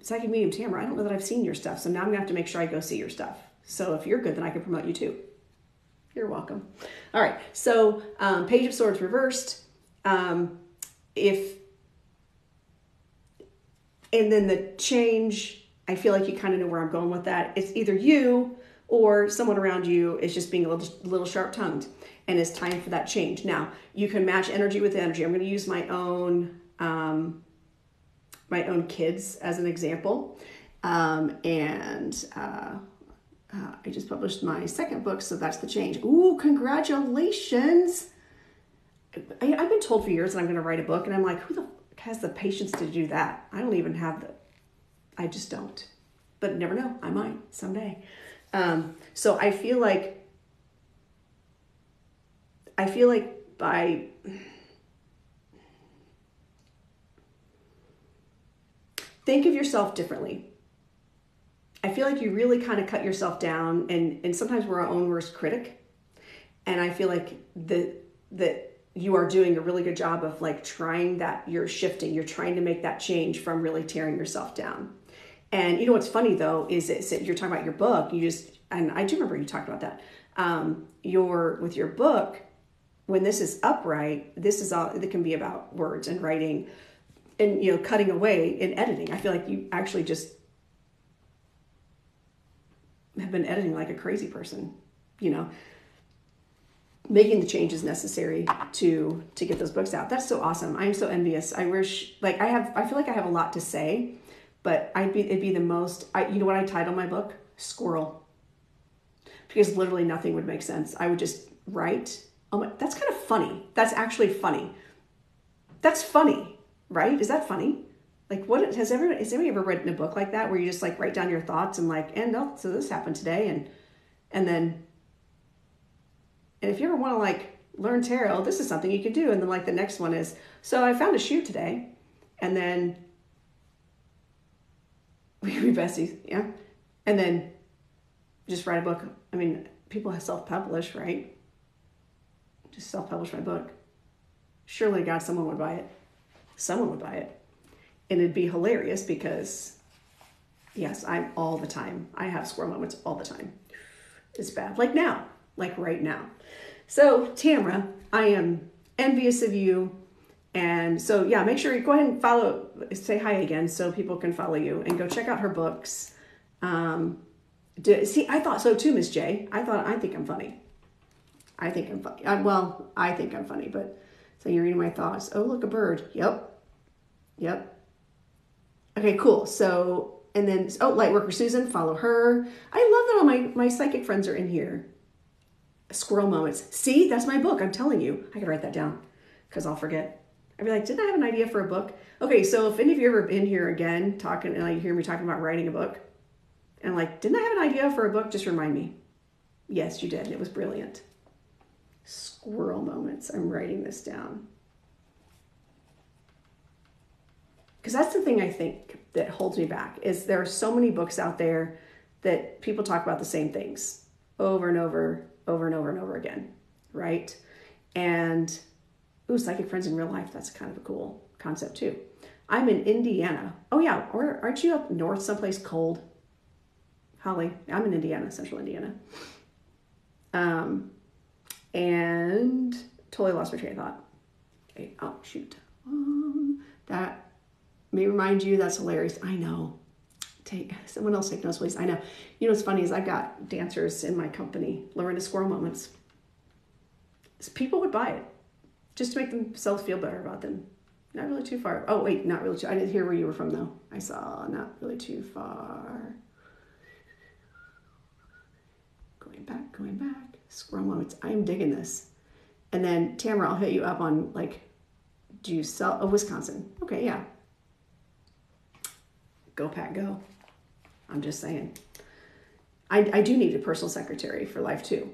Psychic Medium Tamara, I don't know that I've seen your stuff, so now I'm gonna have to make sure I go see your stuff. So if you're good, then I can promote you too. You're welcome. All right, so Page of Swords reversed. And then the change, I feel like you kind of know where I'm going with that. It's either you or someone around you is just being a little sharp-tongued, and it's time for that change. Now, you can match energy with energy. I'm going to use my own kids as an example. I just published my second book, so that's the change. Ooh, congratulations. I've been told for years that I'm going to write a book, and I'm like, who the has the patience to do that? I don't even have I just don't. But never know, I might someday. So I feel like think of yourself differently. I feel like you really kind of cut yourself down, and sometimes we're our own worst critic. And I feel like that you are doing a really good job of like trying that. You're shifting. You're trying to make that change from really tearing yourself down. And you know what's funny though is you're talking about your book. And I do remember you talked about that. With your book, when this is upright, this is all. It can be about words and writing, and cutting away and editing. I feel like you actually just have been editing like a crazy person, making the changes necessary to get those books out. That's so awesome. I'm so envious. I wish, I feel like I have a lot to say, but it'd be the most, you know what I title my book? Squirrel. because literally nothing would make sense. I would just write. Oh my, that's kind of funny. That's actually funny. That's funny, right? Is that funny? Like, what has anybody ever written a book like that where you just like write down your thoughts and like, and oh, so this happened today, and then, and if you ever want to like learn tarot, this is something you can do. And then like the next one is, so I found a shoe today, and then we besties, yeah, and then just write a book. I mean, people have self-published, right? Just self-publish my book. Surely to God, someone would buy it. Someone would buy it. And it'd be hilarious because, yes, I'm all the time. I have squirrel moments all the time. It's bad. Like now. Like right now. So, Tamra, I am envious of you. And so, yeah, make sure you go ahead and follow, say hi again so people can follow you. And go check out her books. See, I thought so too, Miss J. I think I'm funny. I think I'm funny. I think I'm funny, but so you're reading my thoughts. Oh, look, a bird. Yep. Okay, cool. So, and then, oh, Lightworker Susan, follow her. I love that all my psychic friends are in here. Squirrel moments. See, that's my book. I'm telling you. I can write that down because I'll forget. I'd be like, didn't I have an idea for a book? Okay, so if any of you ever been here again talking, and like, you hear me talking about writing a book, and like, didn't I have an idea for a book? Just remind me. Yes, you did. It was brilliant. Squirrel moments. I'm writing this down. Because that's the thing I think that holds me back is there are so many books out there that people talk about the same things over and over and over again, right? And, ooh, psychic friends in real life, that's kind of a cool concept too. I'm in Indiana. Oh yeah, or aren't you up north someplace cold? Holly, I'm in Indiana, central Indiana. And totally lost my train of thought. Okay, oh, shoot. That may remind you, that's hilarious. I know. Someone else take notes, please. I know. You know what's funny is I've got dancers in my company, Lorena Squirrel Moments. So people would buy it just to make themselves feel better about them. Not really too far. Oh, wait, not really too. I didn't hear where you were from, though. I saw not really too far. Going back. Squirrel Moments. I am digging this. And then, Tamara, I'll hit you up on, like, do you sell? Oh, Wisconsin. Okay, yeah. Go, Pat, go. I'm just saying. I do need a personal secretary for life, too.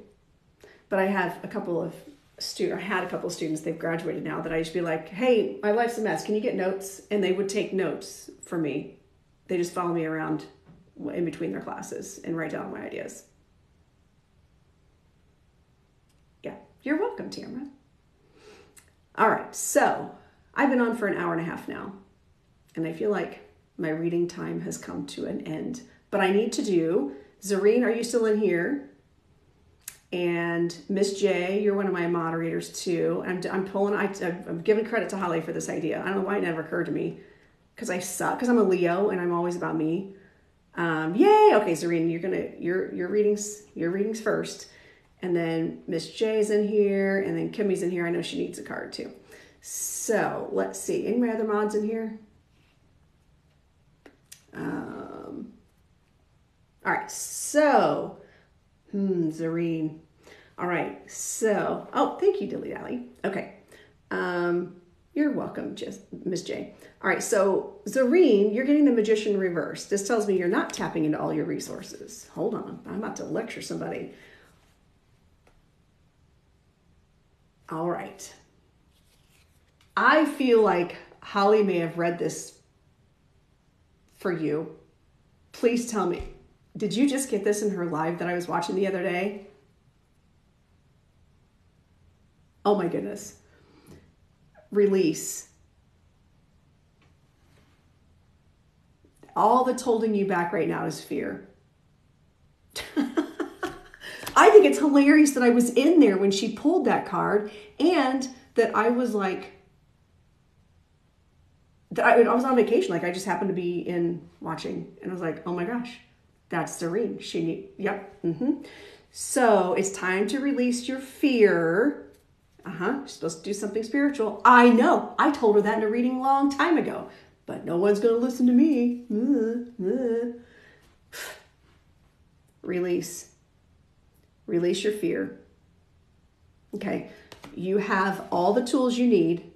But I have a couple of students, they've graduated now, that I used to be like, hey, my life's a mess. Can you get notes? And they would take notes for me. They just follow me around in between their classes and write down my ideas. Yeah, you're welcome, Tamara. All right, so I've been on for an hour and a half now, and I feel like my reading time has come to an end. But I need to do, Zareen, are you still in here? And Miss J, you're one of my moderators too. I'm giving credit to Holly for this idea. I don't know why it never occurred to me, because I suck, because I'm a Leo and I'm always about me. Yay! Okay, Zareen, your readings first. And then Miss J's in here, and then Kimmy's in here. I know she needs a card too. So let's see. Any of my other mods in here? All right, so, Zareen. All right, so, oh, thank you, Dilly Dally. Okay, you're welcome, Miss J. All right, so, Zareen, you're getting the Magician reverse. This tells me you're not tapping into all your resources. Hold on, I'm about to lecture somebody. All right. I feel like Holly may have read this for you. Please tell me, did you just get this in her live that I was watching the other day? Oh my goodness. Release. All that's holding you back right now is fear. I think it's hilarious that I was in there when she pulled that card, and that I was like, that I was on vacation. Like, I just happened to be in watching, and I was like, oh my gosh, that's Zareen. Yep. So it's time to release your fear. You're supposed to do something spiritual. I know. I told her that in a reading a long time ago, but no one's going to listen to me. Release. Release your fear. Okay. You have all the tools you need,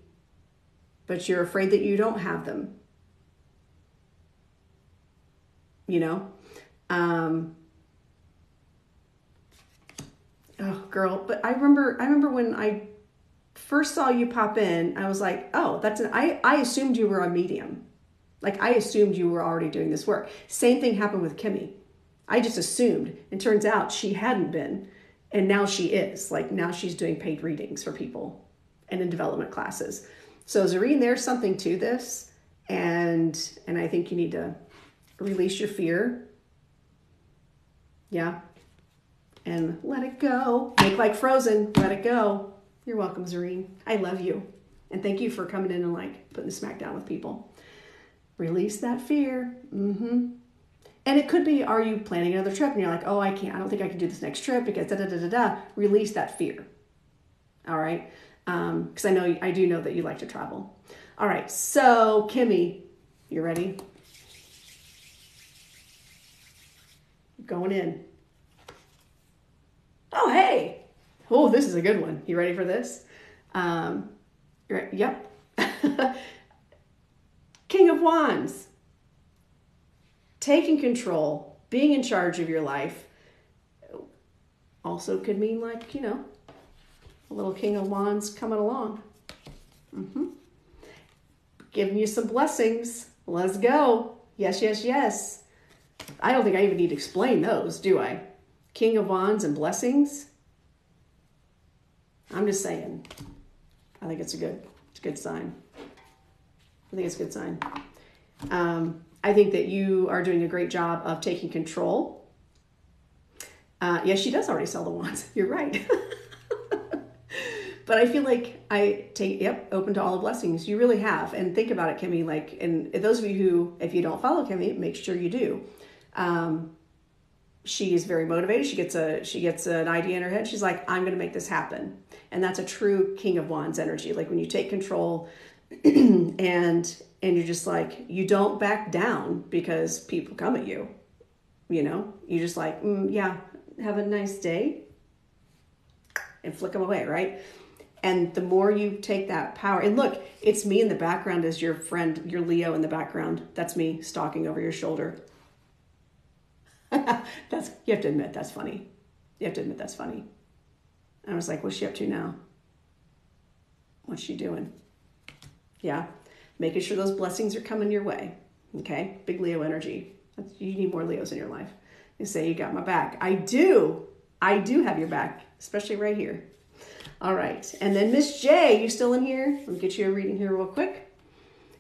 but you're afraid that you don't have them. You know? Oh, girl. But I remember when I first saw you pop in, I was like, oh, I assumed you were a medium. Like, I assumed you were already doing this work. Same thing happened with Kimmy. I just assumed. It turns out she hadn't been. And now she is. Like, now she's doing paid readings for people and in development classes. So, Zareen, there's something to this. And I think you need to release your fear. Yeah. And let it go. Make like Frozen. Let it go. You're welcome, Zareen. I love you. And thank you for coming in and like putting the smack down with people. Release that fear. Mm-hmm. And it could be, are you planning another trip? And you're like, oh, I don't think I can do this next trip because da-da-da-da-da. Release that fear. All right? Because I do know that you like to travel. All right. So, Kimmy, you ready? Going in. Oh, hey. Oh, this is a good one. You ready for this? Yep. King of Wands. Taking control, being in charge of your life. Also could mean like, a little King of Wands coming along. Mm-hmm. Giving you some blessings. Let's go. Yes, yes, yes. I don't think I even need to explain those, do I? King of Wands and blessings. I'm just saying. I think it's a good sign. I think it's a good sign. I think that you are doing a great job of taking control. Yes, she does already sell the wands. You're right. But I feel like open to all the blessings. You really have. And think about it, Kimmy. Like, and those of you who, if you don't follow Kimmy, make sure you do. She is very motivated. She gets an idea in her head. She's like, I'm going to make this happen. And that's a true King of Wands energy. Like when you take control and you're just like, you don't back down because people come at you. You're just like, yeah, have a nice day. And flick them away, right? And the more you take that power, and look, it's me in the background as your friend, your Leo in the background. That's me stalking over your shoulder. You have to admit that's funny. I was like, what's she up to now? What's she doing? Yeah. Making sure those blessings are coming your way. Okay. Big Leo energy. You need more Leos in your life. You say, you got my back. I do have your back, especially right here. All right. And then Miss J, you still in here? Let me get you a reading here real quick.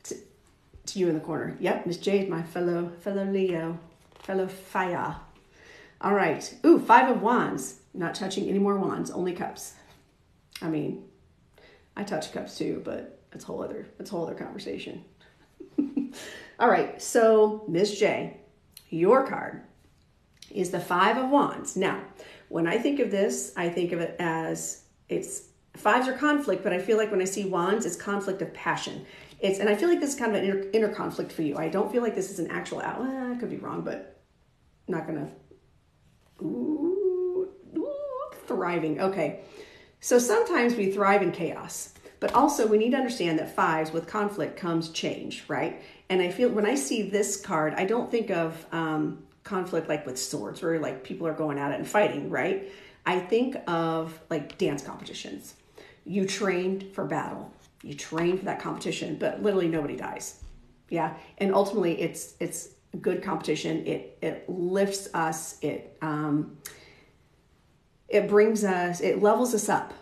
To you in the corner. Yep. Miss J is my fellow Leo, fellow fire. All right. Ooh, 5 of Wands. Not touching any more wands, only cups. I mean, I touch cups too, but it's a whole other conversation. All right, so Miss J, your card is the 5 of Wands. Now, when I think of this, I think of it as fives are conflict, but I feel like when I see wands, it's conflict of passion. And I feel like this is kind of an inner conflict for you. I don't feel like this is an actual I could be wrong, but I'm not gonna. Thriving. Okay. So sometimes we thrive in chaos, but also we need to understand that 5s with conflict comes change, right? And I feel when I see this card, I don't think of conflict like with swords where like people are going at it and fighting, right? I think of like dance competitions. You trained for battle. You trained for that competition, but literally nobody dies. Yeah. And ultimately it's good competition. It lifts us. It brings us, it levels us up.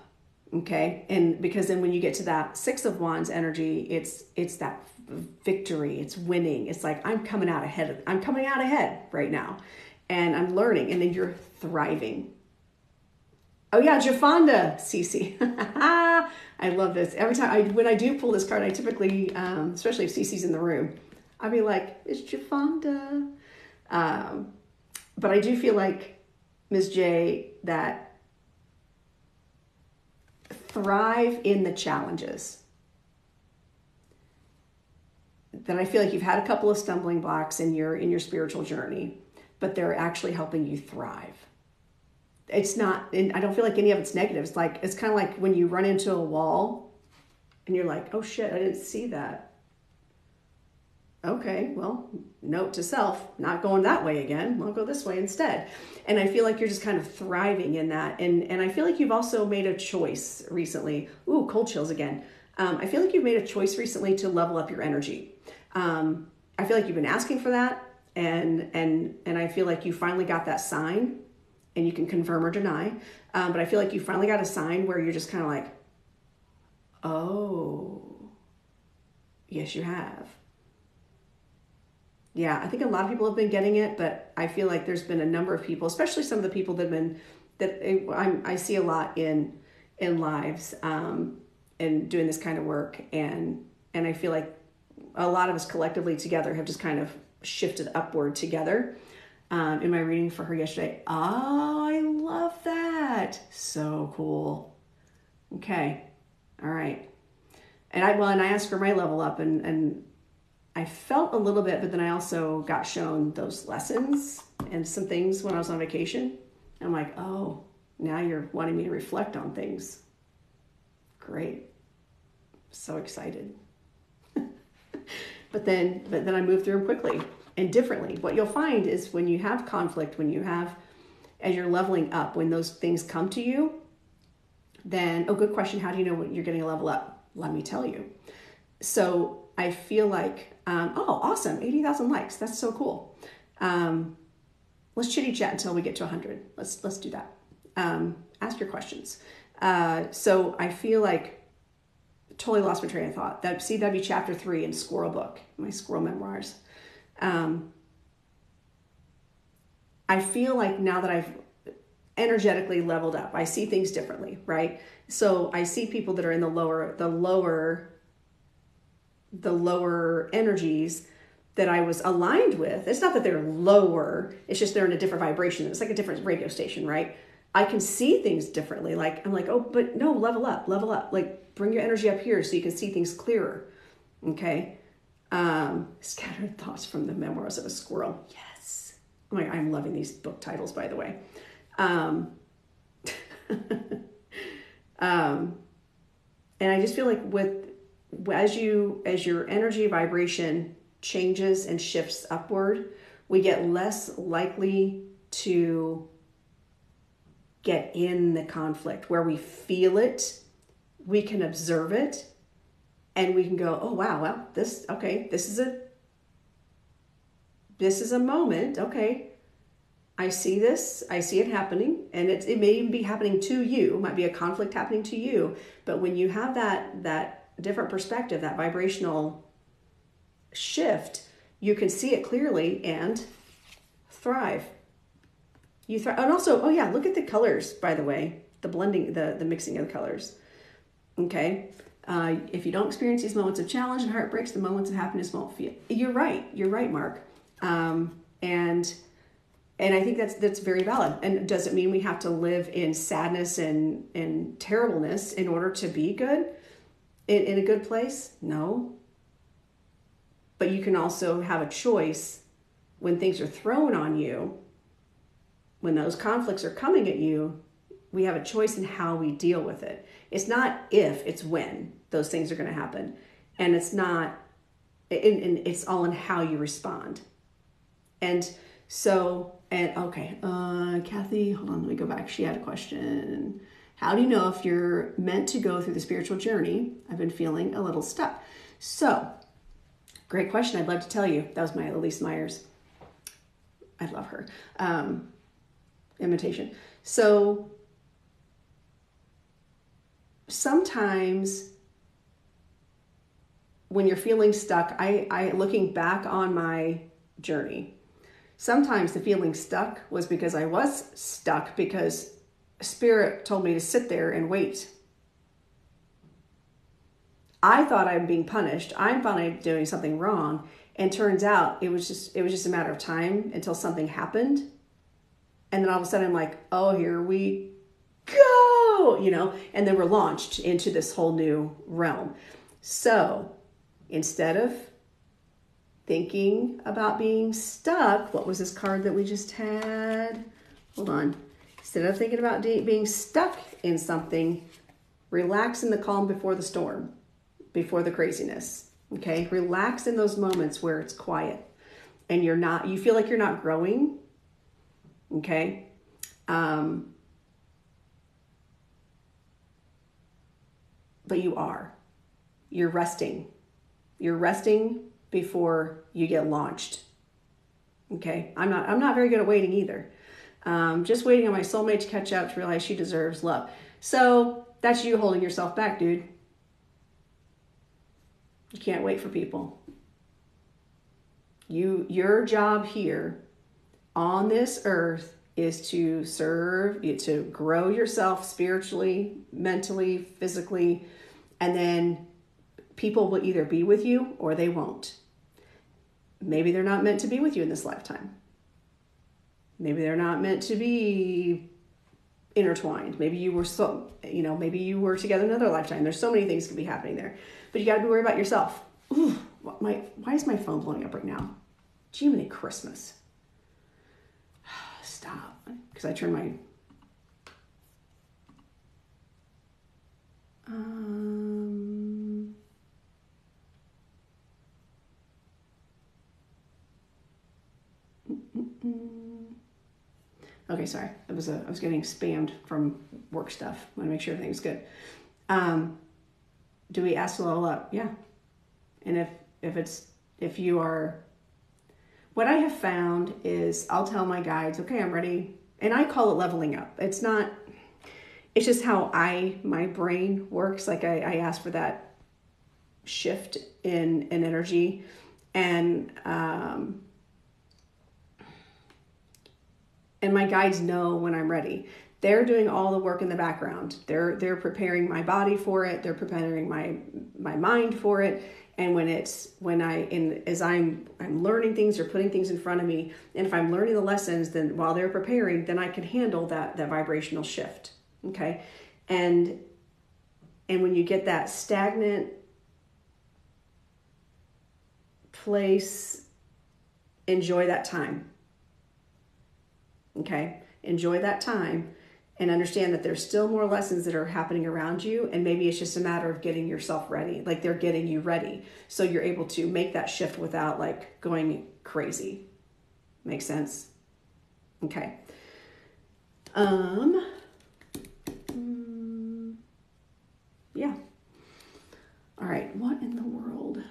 Okay. And because then when you get to that 6 of Wands energy, it's that victory, it's winning. It's like, I'm coming out ahead right now and I'm learning. And then you're thriving. Oh yeah. Jafonda, Cece. I love this. Every time when I do pull this card, I typically, especially if Cece's in the room, I'll be like, it's Jafonda. But I do feel like Ms. J, that thrive in the challenges. That I feel like you've had a couple of stumbling blocks in your spiritual journey, but they're actually helping you thrive. it's not, and I don't feel like any of it's negative. It's like, it's kind of like when you run into a wall and you're like, oh shit, I didn't see that. Okay, well, note to self, not going that way again. I'll go this way instead. And I feel like you're just kind of thriving in that. And I feel like you've also made a choice recently. Ooh, cold chills again. I feel like you've made a choice recently to level up your energy. I feel like you've been asking for that. And I feel like you finally got that sign, and you can confirm or deny. But I feel like you finally got a sign where you're just kind of like, oh, yes, you have. Yeah, I think a lot of people have been getting it, but I feel like there's been a number of people, especially some of the people that have been, I see a lot in lives, and doing this kind of work. And I feel like a lot of us collectively together have just kind of shifted upward together. In my reading for her yesterday. Oh, I love that. So cool. Okay. All right. And I asked for my level up, and I felt a little bit, but then I also got shown those lessons and some things when I was on vacation. I'm like, oh, now you're wanting me to reflect on things. Great. So excited. But then I moved through them quickly and differently. What you'll find is when you have conflict, as you're leveling up, when those things come to you, then, oh, good question. How do you know when you're getting a level up? Let me tell you. So I feel like, oh, awesome. 80,000 likes. That's so cool. Let's chitty chat until we get to 100. Let's do that. Ask your questions. So I feel like, totally lost my train of thought. That'd be chapter 3 in Squirrel Book, my squirrel memoirs. I feel like now that I've energetically leveled up, I see things differently, right? So I see people that are in the lower energies that I was aligned with. It's not that they're lower, it's just they're in a different vibration. It's like a different radio station, right? I can see things differently. Like, I'm like, oh, but no, level up. Like, bring your energy up here so you can see things clearer. Okay. Scattered Thoughts from the Memoirs of a Squirrel. Yes. I'm loving these book titles, by the way. And I just feel like as your energy vibration changes and shifts upward, we get less likely to get in the conflict. Where we feel it, we can observe it, and we can go, oh wow, well, this is a moment. Okay, I see this, I see it happening, and it may even be happening to you. It might be a conflict happening to you, but when you have that different perspective, that vibrational shift, you can see it clearly and thrive. You thrive. And also, oh yeah, look at the colors, by the way, the blending, the mixing of the colors. Okay. If you don't experience these moments of challenge and heartbreaks, the moments of happiness won't feel. You're right, Mark. And I think that's very valid. And does it mean we have to live in sadness and terribleness in order to be good? In a good place? No. But you can also have a choice when things are thrown on you, when those conflicts are coming at you. We have a choice in how we deal with it. It's not if, it's when those things are going to happen. And it's not, and it's all in how you respond. And so, okay, Kathy, hold on, let me go back. She had a question. How do you know if you're meant to go through the spiritual journey? I've been feeling a little stuck. So, great question. I'd love to tell you. That was my Elise Myers. I love her. Imitation. So, sometimes when you're feeling stuck, I looking back on my journey, sometimes the feeling stuck was because I was stuck because Spirit told me to sit there and wait. I thought I'm being punished. I thought I'm doing something wrong. And turns out it was just a matter of time until something happened. And then all of a sudden I'm like, oh, here we go, and then we're launched into this whole new realm. So instead of thinking about being stuck, what was this card that we just had? Hold on. Instead of thinking about being stuck in something, relax in the calm before the storm, before the craziness. Okay, relax in those moments where it's quiet and you feel like you're not growing. Okay. But you are. You're resting. You're resting before you get launched. Okay. I'm not very good at waiting either. Just waiting on my soulmate to catch up to realize she deserves love. So that's you holding yourself back, dude. You can't wait for people. Your job here on this earth is to serve, to grow yourself spiritually, mentally, physically, and then people will either be with you or they won't. Maybe they're not meant to be with you in this lifetime. Maybe they're not meant to be intertwined. Maybe you were maybe you were together in another lifetime. There's so many things could be happening there. But you got to be worried about yourself. Ooh, why is my phone blowing up right now? Jiminy Christmas. Stop. Because I turned my... Okay, sorry. I was getting spammed from work stuff. I want to make sure everything's good. Do we ask to level up? Yeah. And if you are, what I have found is I'll tell my guides, okay, I'm ready. And I call it leveling up. It's just how my brain works. Like I ask for that shift in energy, and my guides know when I'm ready. They're doing all the work in the background. They're preparing my body for it. They're preparing my mind for it. And as I'm learning things or putting things in front of me, and if I'm learning the lessons, then while they're preparing, then I can handle that vibrational shift. Okay. And when you get that stagnant place, enjoy that time. Okay. Enjoy that time and understand that there's still more lessons that are happening around you. And maybe it's just a matter of getting yourself ready. Like they're getting you ready. So you're able to make that shift without like going crazy. Makes sense? Okay. Yeah. All right. What in the world?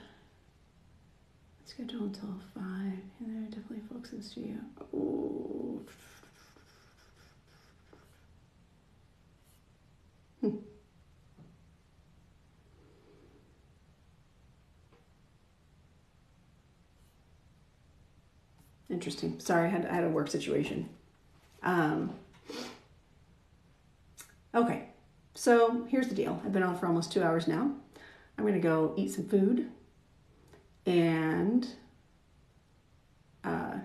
Schedule until 5. And then definitely folks in the studio. Oh. Interesting. Sorry, I had a work situation. Okay, so here's the deal. I've been on for almost 2 hours now. I'm going to go eat some food. And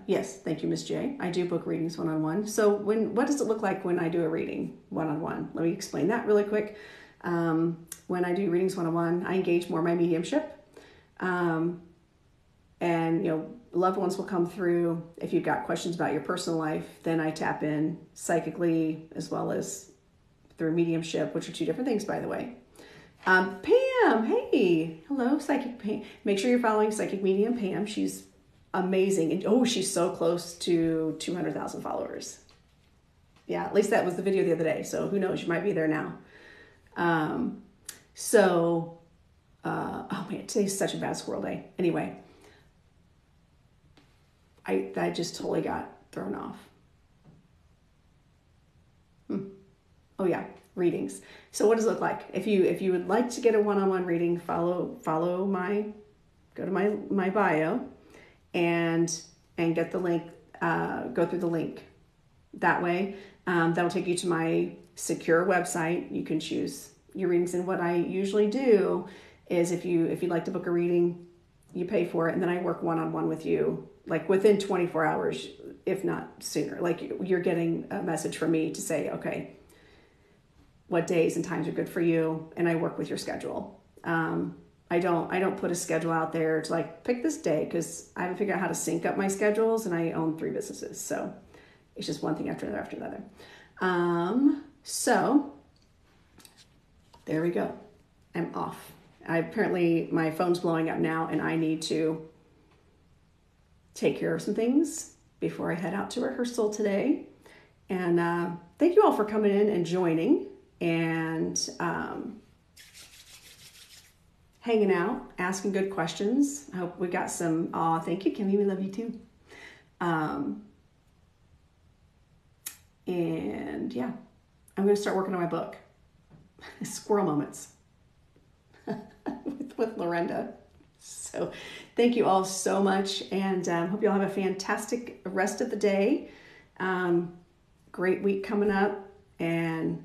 yes, thank you, Miss J. I do book readings one-on-one. So what does it look like when I do a reading one-on-one? Let me explain that really quick. When I do readings one-on-one, I engage more my mediumship. And, loved ones will come through. If you've got questions about your personal life, then I tap in psychically as well as through mediumship, which are two different things, by the way. Pam, hey, hello, Psychic Pam. Make sure you're following Psychic Medium Pam. She's amazing. And she's so close to 200,000 followers. Yeah, at least that was the video the other day. So who knows, you might be there now. Oh man, today's such a bad squirrel day. Anyway, I just totally got thrown off. Oh yeah, readings. So what does it look like? If you would like to get a one-on-one reading, go to my bio and get the link, go through the link. That way, that'll take you to my secure website. You can choose your readings. And what I usually do is if you'd like to book a reading, you pay for it, and then I work one-on-one with you, like within 24 hours, if not sooner. Like you're getting a message from me to say, okay, what days and times are good for you, and I work with your schedule. I don't put a schedule out there to like pick this day, because I haven't figured out how to sync up my schedules, and I own 3 businesses, so it's just one thing after another. So there we go. I'm off. Apparently my phone's blowing up now and I need to take care of some things before I head out to rehearsal today. And thank you all for coming in and joining and hanging out, asking good questions. I hope we got some, thank you, Kimmy, we love you too. And yeah, I'm going to start working on my book, Squirrel Moments with Lorenda. So thank you all so much, and hope you all have a fantastic rest of the day. Great week coming up, and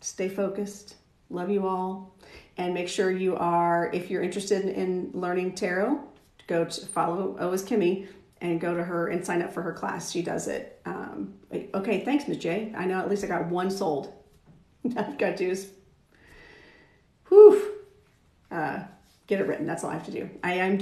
stay focused. Love you all, and make sure you are, if you're interested in learning tarot, go to follow O's Kimmy and go to her and sign up for her class. She does it. Okay, thanks, Ms. J. I know at least I got one sold. All I've got to do is get it written. That's all I have to do. I am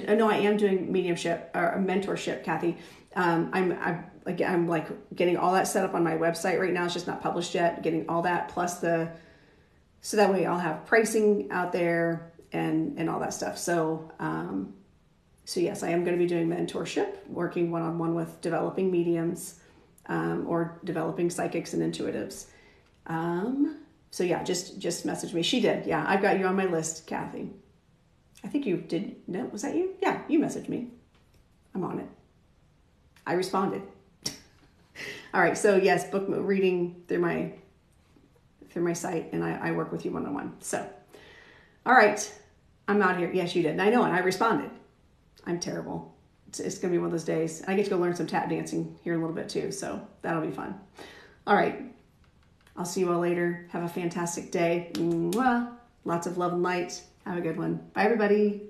doing mediumship or mentorship, Kathy. I'm like getting all that set up on my website right now. It's just not published yet. Getting all that plus so that way I'll have pricing out there and all that stuff. So yes, I am going to be doing mentorship, working one-on-one with developing mediums or developing psychics and intuitives. So yeah, just message me. She did. Yeah, I've got you on my list, Kathy. I think you did. No, was that you? Yeah, you messaged me. I'm on it. I responded. All right. So yes, book reading through my site, and I work with you one-on-one. So, all right, I'm out here. Yes, you did. And I know, and I responded. I'm terrible. It's going to be one of those days. I get to go learn some tap dancing here in a little bit too. So that'll be fun. All right. I'll see you all later. Have a fantastic day. Mwah. Lots of love and light. Have a good one. Bye, everybody.